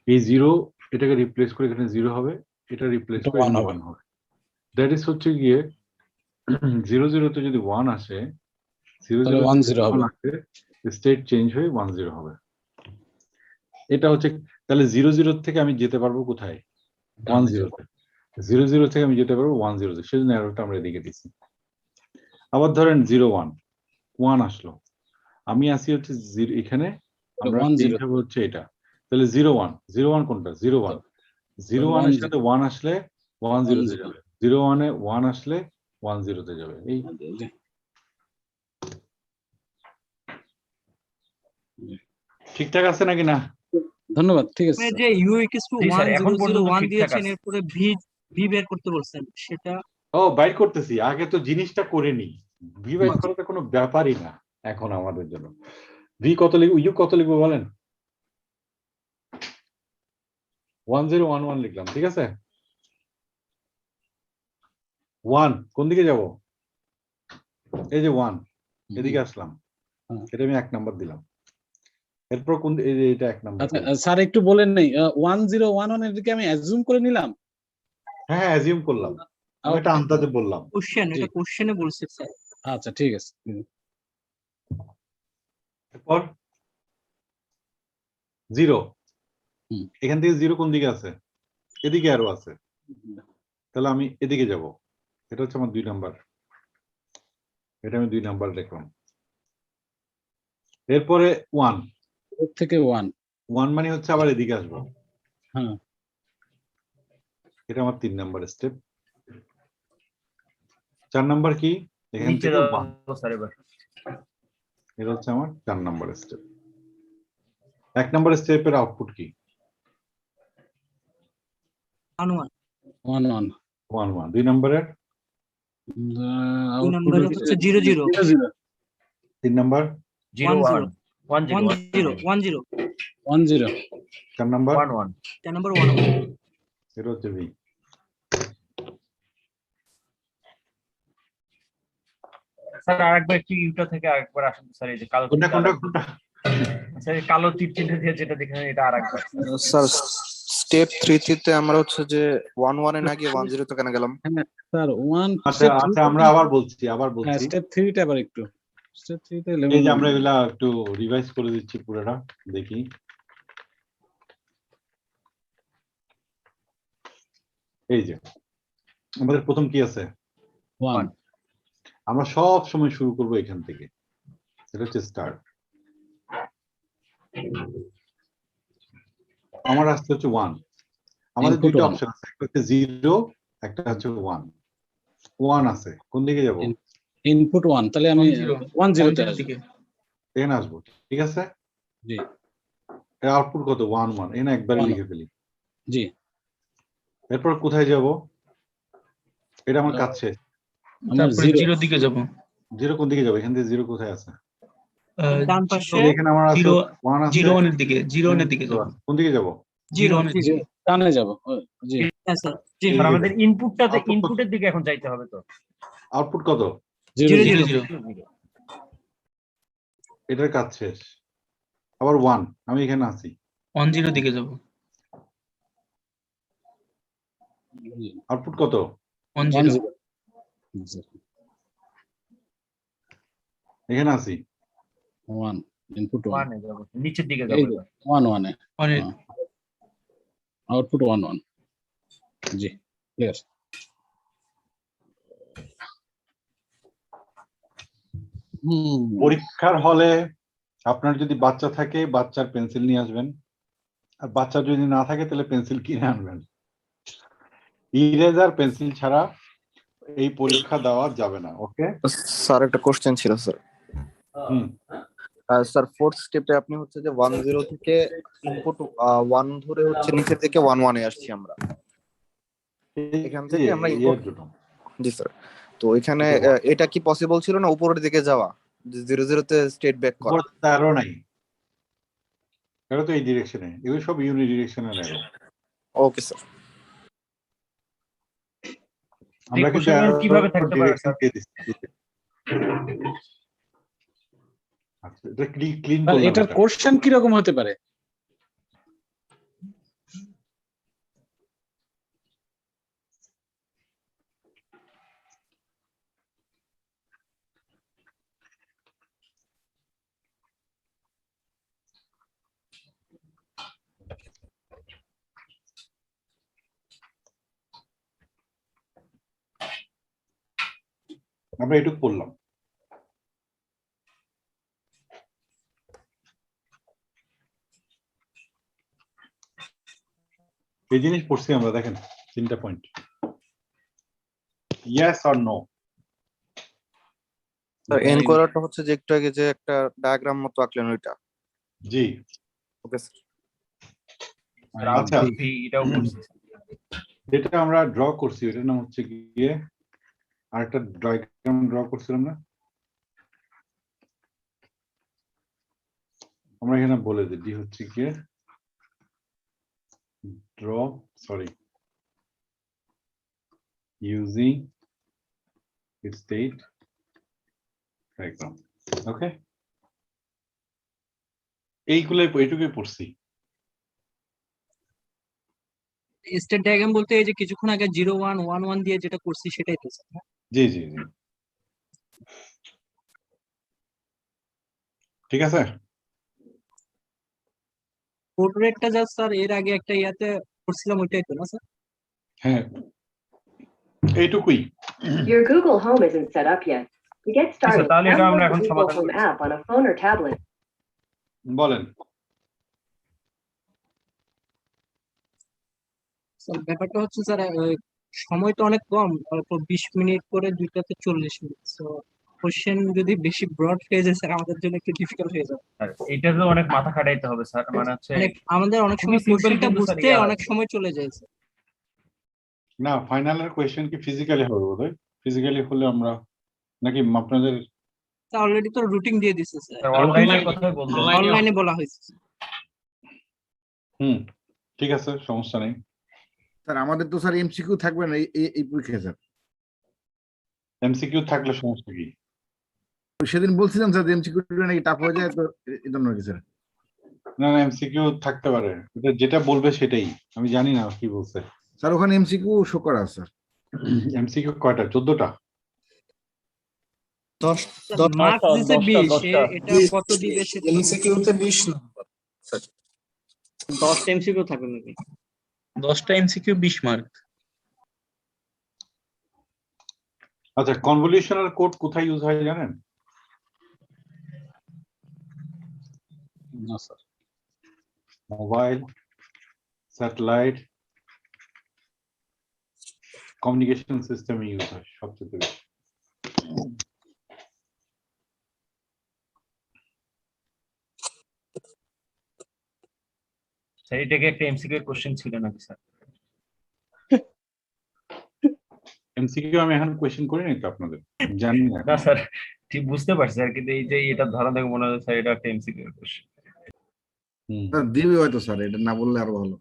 এই 0 এটাকে রিপ্লেস করে এখানে 0 হবে, এটা রিপ্লেস করে এখানে 1 হবে। দ্যাট ইজ হচ্ছে গিয়ে 0 0 তে যদি 1 আসে, 0 তাহলে 0 1 তে 0 হবে 1 আসে, স্টেট চেঞ্জ হয়ে 1 0 হবে। এটা হচ্ছে, তাহলে 0 0 থেকে আমি যেতে পারবো কোথায়? 1 0 তে। 0 0 থেকে আমি যেতে পারবো 1 0 তে, সেজন্য অ্যারোটা আমরা এদিকে দিচ্ছি। আবার ধরেন 0 1, 1 আসলো, আমি আসি হচ্ছে এখানে, আমরা 1 চেঞ্জ 0 হবে হচ্ছে এটা, তাহলে 0 1, 0 1 কোনটা? 0 1, 0 1 এর সাথে 1 আসলে 1 0 তে যাবে, 0 1 এ 1 আসলে 1 0 তে যাবে। এই ঠিকঠাক আছে নাকি না? ধন্যবাদ ঠিক আছে যে ইউ ইকুয়ালস টু জি স্যার, 1 এখন 0 0 পর্যন্ত 1 ঠিকঠাক দিয়েছেন, আছে। এরপরে ভি ভি বের করতে বলছেন, সেটা ও বাইর করতেছি, আগে তো জিনিসটা করে নি। ভি বাইর করাটা কোনো ব্যাপারই না এখন আমাদের জন্য। ভি কত লিখবো, ইউ কত লিখবো বলেন? 1 0 1 1 লিখলাম, ঠিক আছে। 1 কোন দিকে যাব? এই যে 1, এদিকে আসলাম, হ্যাঁ। এটা আমি 1 নাম্বার দিলাম। এরপর কোন এই যে এটা 1 নাম্বার। আচ্ছা স্যার একটু বলেন নেই 1011 এর দিকে আমি অ্যাজুম করে নিলাম। হ্যাঁ অ্যাজিউম করলাম, আমি এটা আন্দাজে বললাম। কোশ্চেন, এটা জি। কোশ্চেনে বলছে স্যার। আচ্ছা ঠিক আছে। এরপর 0, হুম। এখান থেকে 0 কোন দিকে আছে? এদিকে আরো আছে, তাহলে আমি এদিকে যাব। এটা হচ্ছে আমার 2 নাম্বার, এটা আমি 2 নাম্বার লিখলাম। এরপরে 1, ওর থেকে 1। 1 মানে হচ্ছে আবার এদিকে আসবো, হ্যাঁ এটা আমার 3 নাম্বার স্টেপ। 4 নাম্বার কি? এখান নিচে থেকে 1, যাবো স্যার এবার। এটা হচ্ছে আমার 4 নাম্বার স্টেপ। 1 নাম্বার স্টেপের আউটপুট কি? 1 1 1 1 1। 2 নাম্বারের? দুই নম্বরে হচ্ছে 0 0 3 নাম্বার? 0 1 1 0 10 10 10 4 নাম্বার? 1 1। 4 নম্বর 1 এটা হচ্ছে ভি। স্যার আরেকবার একটু ইউটা থেকে আরেকবার আসুন স্যার, এই যে কালো কোনটা তীরটা কোনটা কোনটা? স্যার এই কালো তীর চিহ্ন দিয়ে যেটা দেখেন এটা আরেকবার। স্যার স্টেপ 3 তে আমরা হচ্ছে যে 1 1 এ না গিয়ে 1 0 তে কেন গেলাম? হ্যাঁ স্যার 1 আচ্ছা আচ্ছা, আমরা আবার বলছি হ্যাঁ স্টেপ 3 টা আবার একটু স্টেপ 3 তে এই যে আমরা এগুলা একটু রিভাইজ করে দিচ্ছি পুরোটা, দেখি। এই যে আমাদের প্রথম কি আছে? 1 আমরা সব সময় শুরু করব এখান থেকে, এটা হচ্ছে স্টার্ট। আমার আসতে হচ্ছে 1, আমাদের Input দুইটা 1 অপশন আছে, একটা হচ্ছে 0, একটা হচ্ছে 1। 1 আছে, কোন দিকে যাব? ইনপুট 1, তাহলে আমি 1 0 তে আসবো। এখানে আসবো, ঠিক আছে? জি এর আউটপুট কত? 1 1। এখানে একবারে 1 লিখে ফেলি। জি এরপর কোথায় যাব? এটা আমার কাছে। আমার 0 দিকে যাব। 0 কোন দিকে যাবে? এখান থেকে 0 কোথায় আছে? ডান পাশে এখানে আমার আছে 1 আছে, 0 1 এর দিকে, 0 1 এর দিকে যাব। কোন দিকে যাব? 0 টানে যাব। জি হ্যাঁ স্যার জি স্যার আমাদের ইনপুটটাতে Output কত? ইনপুটের দিকে এখন যাইতে হবে তো। আউটপুট কত? 0 0 0 এটার কাজ শেষ। আবার 1, আমি এখানে আছি, 1 0 দিকে যাব। আউটপুট কত? 1 1 0 0 এখানে আছি, 1 ইনপুট 1 1 এ যাব, নিচের দিকে যাব এই এবার। 1 1 এ 1 এর আউটপুট 1 1 জি ক্লিয়ার। পরীক্ষার হলে আপনার যদি বাচ্চা থাকে বাচ্চার পেন্সিল নিয়ে আসবেন, আর বাচ্চা যদি না থাকে তাহলে পেন্সিল কিনে আনবেন। ইরেজার পেন্সিল ছাড়া এই পরীক্ষা দেওয়া যাবে না, ওকে? স্যার একটা কোশ্চেন ছিল স্যার। হুম, স্যার ফোর্থ স্টেপে আপনি হচ্ছে যে 1 0 থেকে ইনপুট 1 ধরে হচ্ছে নিচের দিকে 1 1 এ আসছি আমরা। এখান থেকে আমরা ইনপুট, জি স্যার। তো এখানে এটা কি পসিবল ছিল না উপরের দিকে যাওয়া, যে 0 0 তে স্টেট ব্যাক করা? তারও নাই, এটা তো এই ডিরেকশনে, এগুলো সব ইউনি ডিরেকশনের এরো। Okay sir. আমরা কিন্তু কোশ্চেনগুলো কিভাবে থাকতে পারে ডিরেকশন স্যার? দিয়ে দিচ্ছি। আচ্ছা, এটা ক্লিন আর করলাম। এটার কোশ্চেন কি রকম হতে পারে? আমরা এটুকু পড়লাম। এই জিনিস পড়ছি আমরা, দেখেন 3টা point, yes or no. Sir এনকোডারটা হচ্ছে যে একটু আগে যে একটা ডায়াগ্রাম মতো আঁকলেন ওইটা? জি, ওকে স্যার। আচ্ছা, এটাও করছি। যেটা আমরা ড্র করছি ওটার নাম হচ্ছে গিয়ে, আরেকটা ডায়াগ্রাম ড্র করছিলাম না আমরা, এখানে বলে দিই ডি হচ্ছে গিয়ে draw, sorry, using state diagram. Okay, এইটুকুই পড়ছি। স্টেট ডায়াগ্রাম বলতে এই যে কিছুক্ষণ আগে 0 1 1 1 দিয়ে যেটা করছি সেটাই তো স্যার। জি জি জি, ঠিক আছে। কোড রেটটা জাস্ট স্যার এর আগে একটা ইয়াতে করছিলাম ওইটাই তো না স্যার? হ্যাঁ, এইটুকুই। Your Google Home isn't set up yet. To get started, তাহলে এটা আমরা download এখন the Google সমাধান Home করি। app on a phone or tablet. বলেন। স্যার ব্যাপারটা হচ্ছে স্যার সময় তো অনেক কম, অল্প 20 মিনিট করে দুইটাতে 40 মিনিট। সো কোশ্চেন যদি বেশি ব্রড হয়ে যায় স্যার আমাদের জন্য একটু ডিফিকাল্ট হয়ে যাবে। আর এটা তো অনেক মাথা খাটাইতে হবে স্যার, মানে হচ্ছে আমাদের অনেক খুবই সময় simple কোশ্চেনটা কিন্তু স্যার বুঝতে ইয়া অনেক সময় চলে যায় স্যার। না, ফাইনালের কোয়েশ্চেন কি ফিজিক্যালি হবে বোধহয়? ফিজিক্যালি হলে আমরা নাকি আপনাদের অলরেডি তো রুটিন দিয়ে দিছে স্যার, অনলাইনের কথাই বললেন। অনলাইনে বলা হয়েছে। ঠিক আছে, সমস্যা নেই। স্যার আমাদের তো স্যার এমসিকিউ থাকবে না এই পরীক্ষায় স্যার। এমসিকিউ থাকলে সমস্যা কি? সেদিন বলছিলাম স্যার এমসিকিউ নাকি টাফ হয়ে যায়, তো এই জন্য নাকি স্যার। না না, এমসিকিউ থাকতে পারে, এটা যেটা বলবে সেটাই। আমি জানি না কি বলছে স্যার, ওখানে এমসিকিউ শো করা আছে স্যার। এমসিকিউ কয়টা? 14টা। 10 মার্কস দিছে 20, এটা কত দিবে সেটা এমসিকিউতে 20 নম্বর। 10টা এমসিকিউ থাকবে নাকি? 10টা এমসিকিউ 20 মার্ক। আচ্ছা, কনভলিউশনাল কোড কোথায় ইউজ হয় জানেন? না স্যার। মোবাইল, স্যাটেলাইট, কমিউনিকেশন সিস্টেমে ইউজ হয় সবচেয়ে বেশি। স্যার এটাকে একটা এমসিকিউ এর কোশ্চেন ছিল নাকি স্যার? এমসিকিউ আমি এখন কোয়েশ্চেন করি নাই তো আপনাদের, জানি না। না স্যার ঠিক বুঝতে পারছি স্যার, কিন্তু এই যে এটা ধরা থেকে মনে হয় স্যার এটা একটা এমসিকিউ এর কোশ্চেন। স্যার দিবে হয়তো স্যার, এটা না বললে আরো ভালো।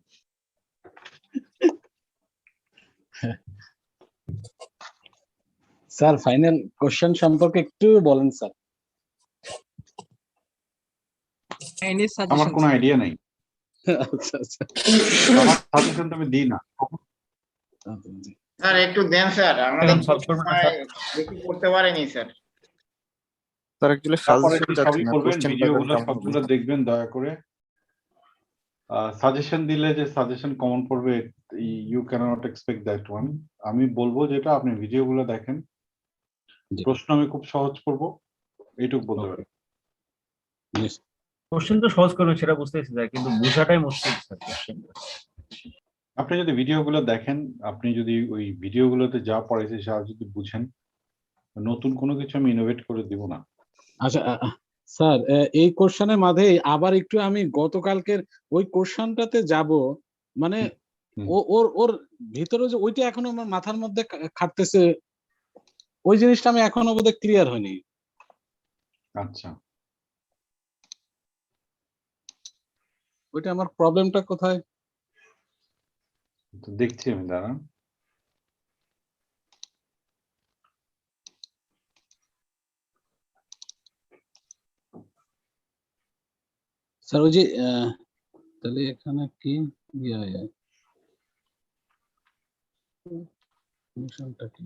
স্যার ফাইনাল কোশ্চেন সম্পর্কে একটু বলেন স্যার। আমার কোনো আইডিয়া নাই। আচ্ছা আচ্ছা, আমার সাজেশন তো আমি দিই না। স্যার একটু দেন স্যার, আমাদের বেশি করতে পারেনি স্যার। স্যার অ্যাকচুয়ালি তারপরে সাজেশন কি যাচ্ছে সবই না, করবেন, কোশ্চেন ভিডিওগুলো সবগুলো দেখবেন দয়া করে। সাজেশন দিলে যে সাজেশন কমন পড়বে, you cannot expect that one. আমি বলবো যেটা আপনি ভিডিওগুলো দেখেন, প্রশ্ন আমি খুব সহজ করব, এইটুকু বলতে পারি। কোশ্চেন তো সহজ করবেন সেটা বুঝতেছি স্যার, কিন্তু বোঝাটাই মুশকিল স্যার কোশ্চেনটা। আপনি যদি ভিডিওগুলো দেখেন, আপনি যদি ওই ভিডিওগুলোতে যা পড়াইছে সেটা যদি বুঝেন, নতুন কোনো কিছু আমি ইনোভেট করে দিব না। আচ্ছা স্যার, এই কোশ্চেনের মাঝে আবার একটু আমি গতকালকের ওই কোশ্চেনটাতে যাব, মানে ওর ওর ভিতরে যে ওইটা এখনো আমার মাথার মধ্যে খাটতেছে, ওই জিনিসটা আমি এখনো বোধহয় ক্লিয়ার হয়নি। আচ্ছা, ওইটা আমার প্রবলেমটা কোথায় তো দেখছি আমি, দাঁড়ান। স্যার? ওই যে তাহলে এখানে কি মিশনটা কি?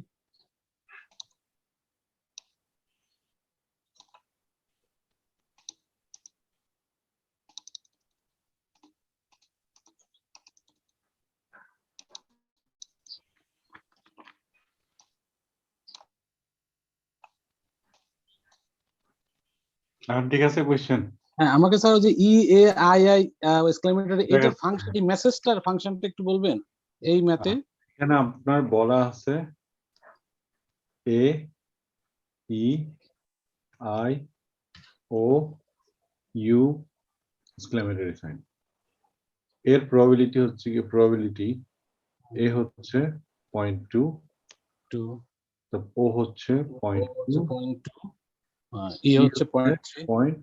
ঠিক আছে, কোয়েশ্চেন। হ্যাঁ, আমাকে স্যার ওই যে EAII এক্সক্লেমেটরি এটা ফাংশন, এই মেসেজটার ফাংশনটা একটু বলবেন এই ম্যাথে? এখানে আপনার বলা আছে A E I O U exclamatory sign. এর প্রবাবিলিটি হচ্ছে কি, প্রবাবিলিটি A হচ্ছে 0.2, তো O হচ্ছে 0.2, E হচ্ছে 0.3।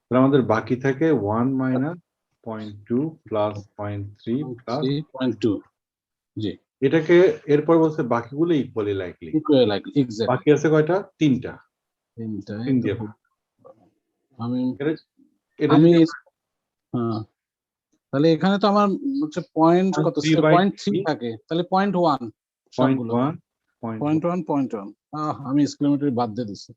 তাহলে আমাদের বাকি থাকে 1 মাইনাস 0.2 প্লাস 0.3 প্লাস 0.2। জি, এটাকে এরপর বলছে বাকিগুলো ইকুয়ালি লাইকলি। বাকি আছে কয়টা? 3টা। তিনটায় তিন তো দিয়ে আমি এটা আমি যদি হ্যাঁ, তাহলে এখানে তো আমার হচ্ছে পয়েন্ট কত 0.3 থাকে, তাহলে 0.1 সবগুলো 0.1 আমি এক্সক্লেমেটরি বাদ দিয়ে দিচ্ছি।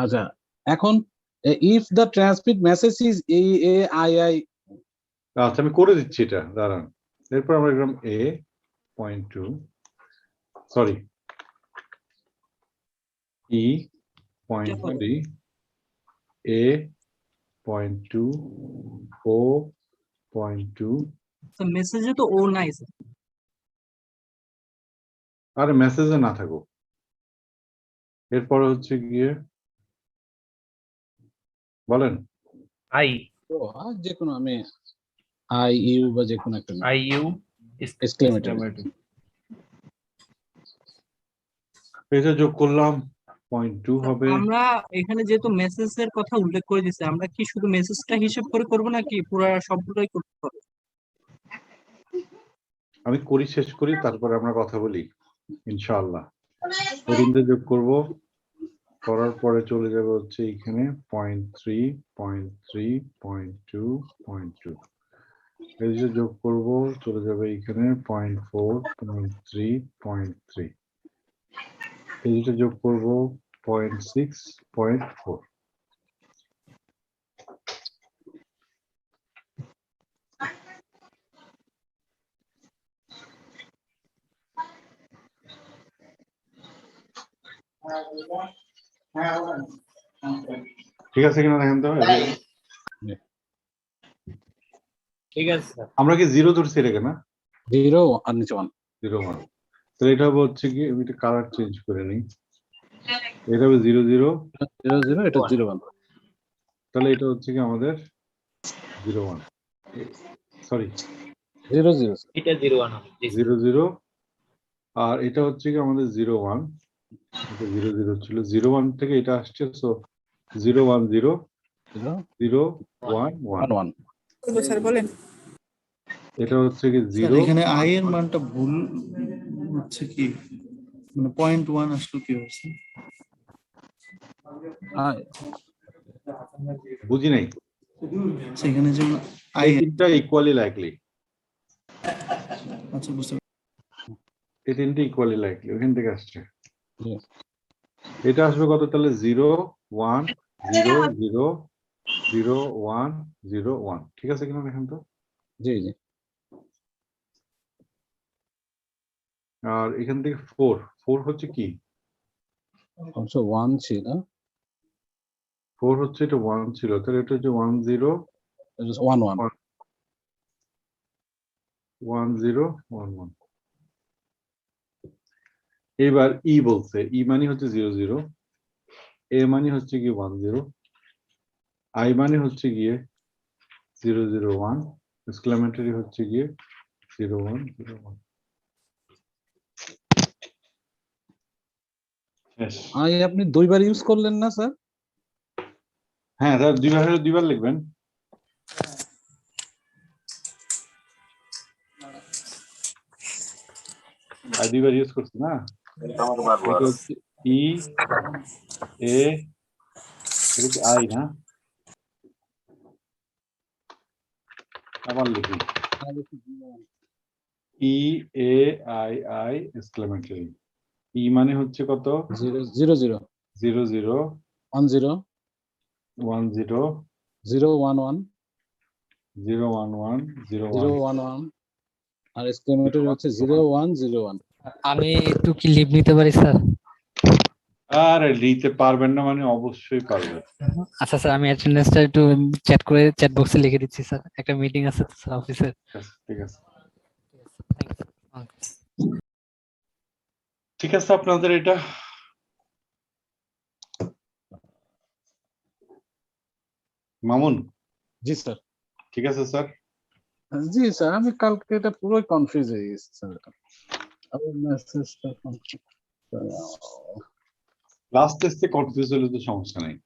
আচ্ছা, এখন if the transmit message is AAII, আচ্ছা আমি করে দিচ্ছি এটা, দাঁড়ান। এরপর আমরা লিখলাম A.2 sorry E.3 A.2 O.2 তো মেসেজে তো ও নাই স্যার। আরে মেসেজে না থাকো, এরপর হচ্ছে গিয়ে বলেন আই যে কোনো আমি IU বা যে কোনো একটা IU এক্সক্লেমেটরি। এটা যোগ করলাম 0.2 হবে। আমরা এখানে যেহেতু মেসেজের কথা উল্লেখ করে দিছি, আমরা কি শুধু মেসেজটা হিসেব করে করব নাকি পুরো সবগুলোই করতে হবে? আমি করি, শেষ করি, তারপরে আমরা কথা বলি ইনশাআল্লাহ। তিনটে যোগ করব, করার পরে চলে যাবে হচ্ছে এখানে 0.3 0.3 0.2 0.2 এই যে যোগ করব, চলে যাবে এখানে 0.4 0.3 0.3 এই যে যোগ করব 0.6 0.4। ঠিক আছে কিনা দেখেন তো। ঠিক আছে স্যার। আমরা কি জিরো ধরছি এটাকে না? 0 আর নিচে 1 0 1। তো এটা হচ্ছে কি, আমি এটা কালার চেঞ্জ করে নিই, এটা হবে 0 0 0 0, এটা 0 1। তাহলে এটা হচ্ছে কি আমাদের 0 1 সরি 0 0 এটা 01 হবে। 0 0 আর এটা হচ্ছে কি আমাদের 0 1, এটা 0 0 ছিল, 0 1 থেকে এটা আসছে, সো 0 1 0 0 1 1 স্যার বলেন। এটা হচ্ছে কি স্যার 0। এখানে আই এর মানটা ভুল হচ্ছে কি, মানে 0.1 আসলো কি হচ্ছে? বুঝি নাই। সেখানে যেমন আই তিনটা ইকুয়ালি লাইকলি, আচ্ছা বুঝতে এই তিনটা ইকুয়ালি লাইকলি, ওখান থেকে আসছে। এটা আসবে কত তাহলে 0 1 0 0 0 1 0 1। ঠিক আছে কিনা দেখেন তো। জি জি। আর এখান থেকে 4 4 হচ্ছে কি, 1 ছিল, 4 হচ্ছে এটা 1 ছিল, তাহলে এটা হচ্ছে 1 0 1 1 1 0 1 1। এবার ই বলছে, ই মানে হচ্ছে 0 0, এ মানে হচ্ছে কি 1 0, আই মানে হচ্ছে গিয়ে 0 0 1, এক্সক্লেমেটরি হচ্ছে গিয়ে 0 1 0 1। আই আপনি দুইবার ইউজ করলেন না স্যার? হ্যাঁ, তার দুইবার লিখবেন। আর দুইবার ইউজ করছি না, এটা হচ্ছে ই এ, এটা কি আই না, আবার লিখি ই এ আই আই এক্সক্লেমেটরি। ই মানে হচ্ছে কত 0 0 0 0 0 1 0 1 0 0 1 1 0 1 1 0 0 1 1 1 আর এক্সক্লেমেটরি হচ্ছে 0 1 0 1। আমি একটু কি লিভ নিতে পারি স্যার? আরে নিতে পারবেন না মানে অবশ্যই পারবেন। আচ্ছা স্যার, আমি অ্যাটেন্ডেন্সটা একটু চ্যাট করে চ্যাট বক্সে লিখে দিচ্ছি স্যার, একটা মিটিং আছে তো স্যার অফিসে। ঠিক আছে ঠিক আছে, আপনাদের এটা মামুন। জি স্যার। ঠিক আছে স্যার। জি স্যার, আমি কালকে এটা পুরোই কনফিউজ হয়ে গেছি স্যার। আমি মেসেজটা লাস্ট টেস্টে কনফিউজ হলে তো সমস্যা নেই,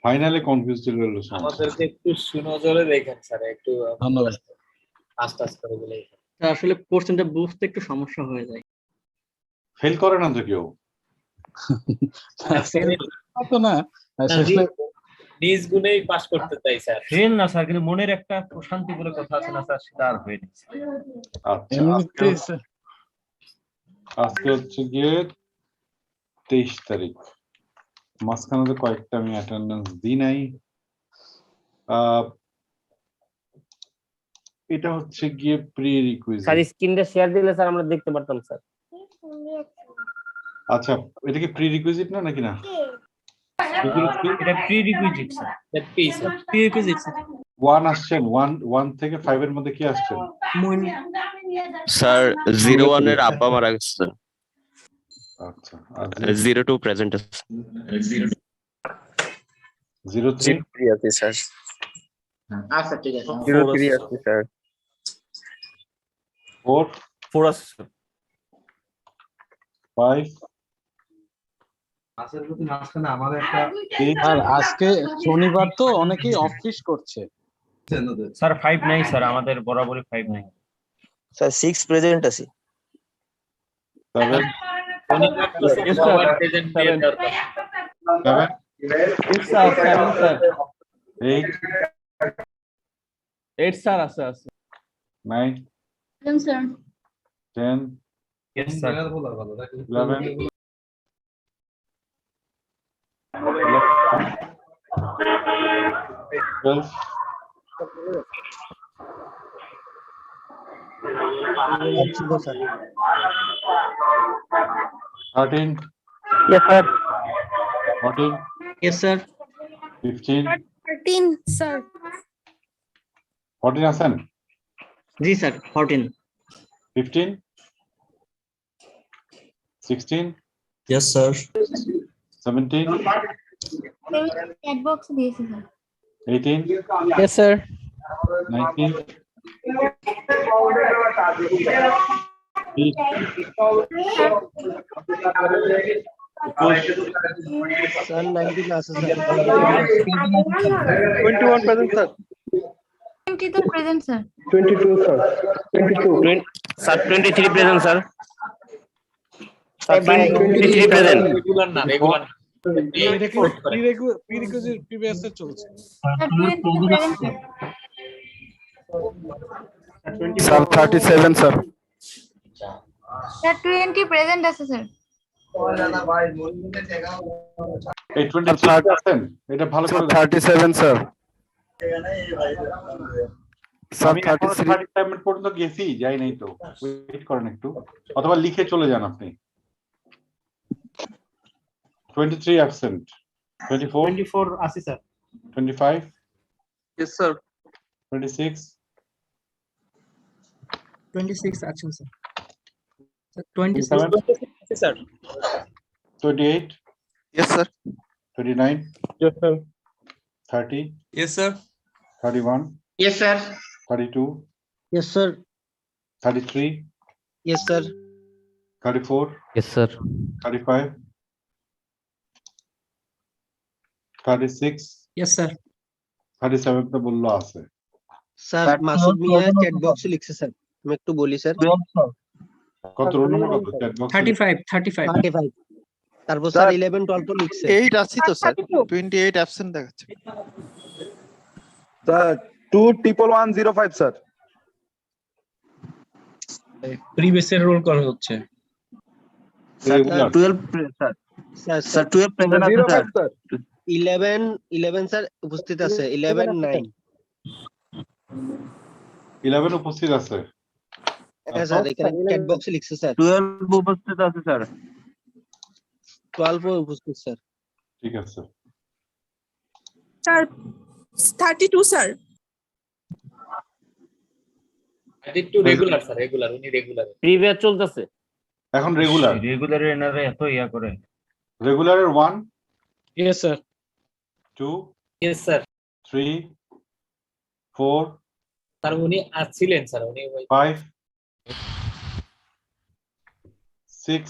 ফাইনালে কনফিউজ হলে সমস্যা। আমাদেরকে একটু সুনজরে দেখেন স্যার, একটু ধন্যবাদ। আস্তে আস্তে করে বলে। আসলে কোশ্চেনটা বুঝতে একটু সমস্যা হয়ে যায়। ফেল করে না তো কেউ। তো না আসলে নিজ গুণেই পাস করতে চাই স্যার। ফেল না স্যার, কিন্তু মনের একটা প্রশান্তি বলে কথা আছে না স্যার, সেটা আর হয়নি। আচ্ছা এমনিতে আজকে হচ্ছে গিয়ে 23 তারিখ, মাঝখানে তো কয়েকটা আমি অ্যাটেন্ডেন্স দিই নাই। এটা হচ্ছে গিয়ে প্রি রিকুইজিট। স্যার স্ক্রিনটা শেয়ার দিলে স্যার আমরা দেখতে পারতাম স্যার। আচ্ছা এটা কি প্রি রিকুইজিট না নাকি না? এটা pre requisite sir. That P sir, pre requisite sir. 1 আসছেন, 1 থেকে 5 এর মধ্যে কি আসছেন? স্যার 01 এর আব্বা মারা গেছে স্যার। আচ্ছা আর 02 প্রেজেন্ট আছে। 03 আছে স্যার। আচ্ছা ঠিক আছে। 03 আছে স্যার। 4 আছে স্যার। 5 আসলে যদি মাঝখানে আমাদের একটা আর আজকে শনিবার তো অনেকেই অফিস করছে। স্যার 5 নাই স্যার, আমাদের বরাবরই 5 নাই স্যার 6 প্রেজেন্ট আছে। 7 প্রেজেন্ট দিয়ে দরকার। 8 স্যার আছে আছে 9 sir 10 yes sir 11 12 13 Yes sir. 14 Yes sir. 15 13 sir 14 আছেন? জি sir 14 15 16 Yes, sir. 17 chat box দিয়েছি স্যার 18 Yes sir. 19 Sir 19 আছে স্যার। 21 present sir. 20 তো present sir 22 sir. 22 sir 23 present sir. Sir 23 present. Regular না, রেগুলার না। Prerequisite previous এ চলছে। Sir 37 sir. Sir 20 present আছে sir. এই 23 আছেন? এটা ভালো করে 37 স্যার। স্যার আমি 37 পর্যন্ত গেছি, যাই নাই তো, ওয়েট করেন একটু, অথবা লিখে চলে যান আপনি। 23 অ্যাবসেন্ট। 24 আছে স্যার। 25 Yes, sir. 26 26 আছেন sir 26 sir. 28 Yes, sir. 29 Yes sir. 30 Yes, sir. 31 Yes sir. 32 Yes sir. 33 Yes sir. 34 Yes sir. 35 36 Yes sir. 37 তো বললো আছে। স্যার মাসুদ মিয়া চ্যাট বক্সে লিখছে স্যার, আমি একটু বলি স্যার। কত রোল নম্বর কত চ্যাট বক্স? 35 তারপর স্যার 11 12 তো লিখছে। 8 আছি তো স্যার। 28 অ্যাবসেন্ট দেখাচ্ছে। Sir 21105 sir. প্রিভিয়াসের রোল করা হচ্ছে। স্যার রেগুলার 12 স্যার 12 প্রেজেন্ট আছে স্যার। 11 স্যার উপস্থিত আছে। 11 9 11 উপস্থিত আছে। হ্যাঁ স্যার এখানে চ্যাট বক্সে লিখছে স্যার। 12 উপস্থিত আছে স্যার। 12 উপস্থিত স্যার। ঠিক আছে sir 32 sir. 32 regular sir, regular, উনি রেগুলার। প্রিভিয়াস চলতেছে। এখন রেগুলার। রেগুলারে এনারা এত ইয়া করে। রেগুলারের 1 Yes sir. 2 yes sir. 3 4 sir উনি আসছিলেন স্যার, উনি 5 6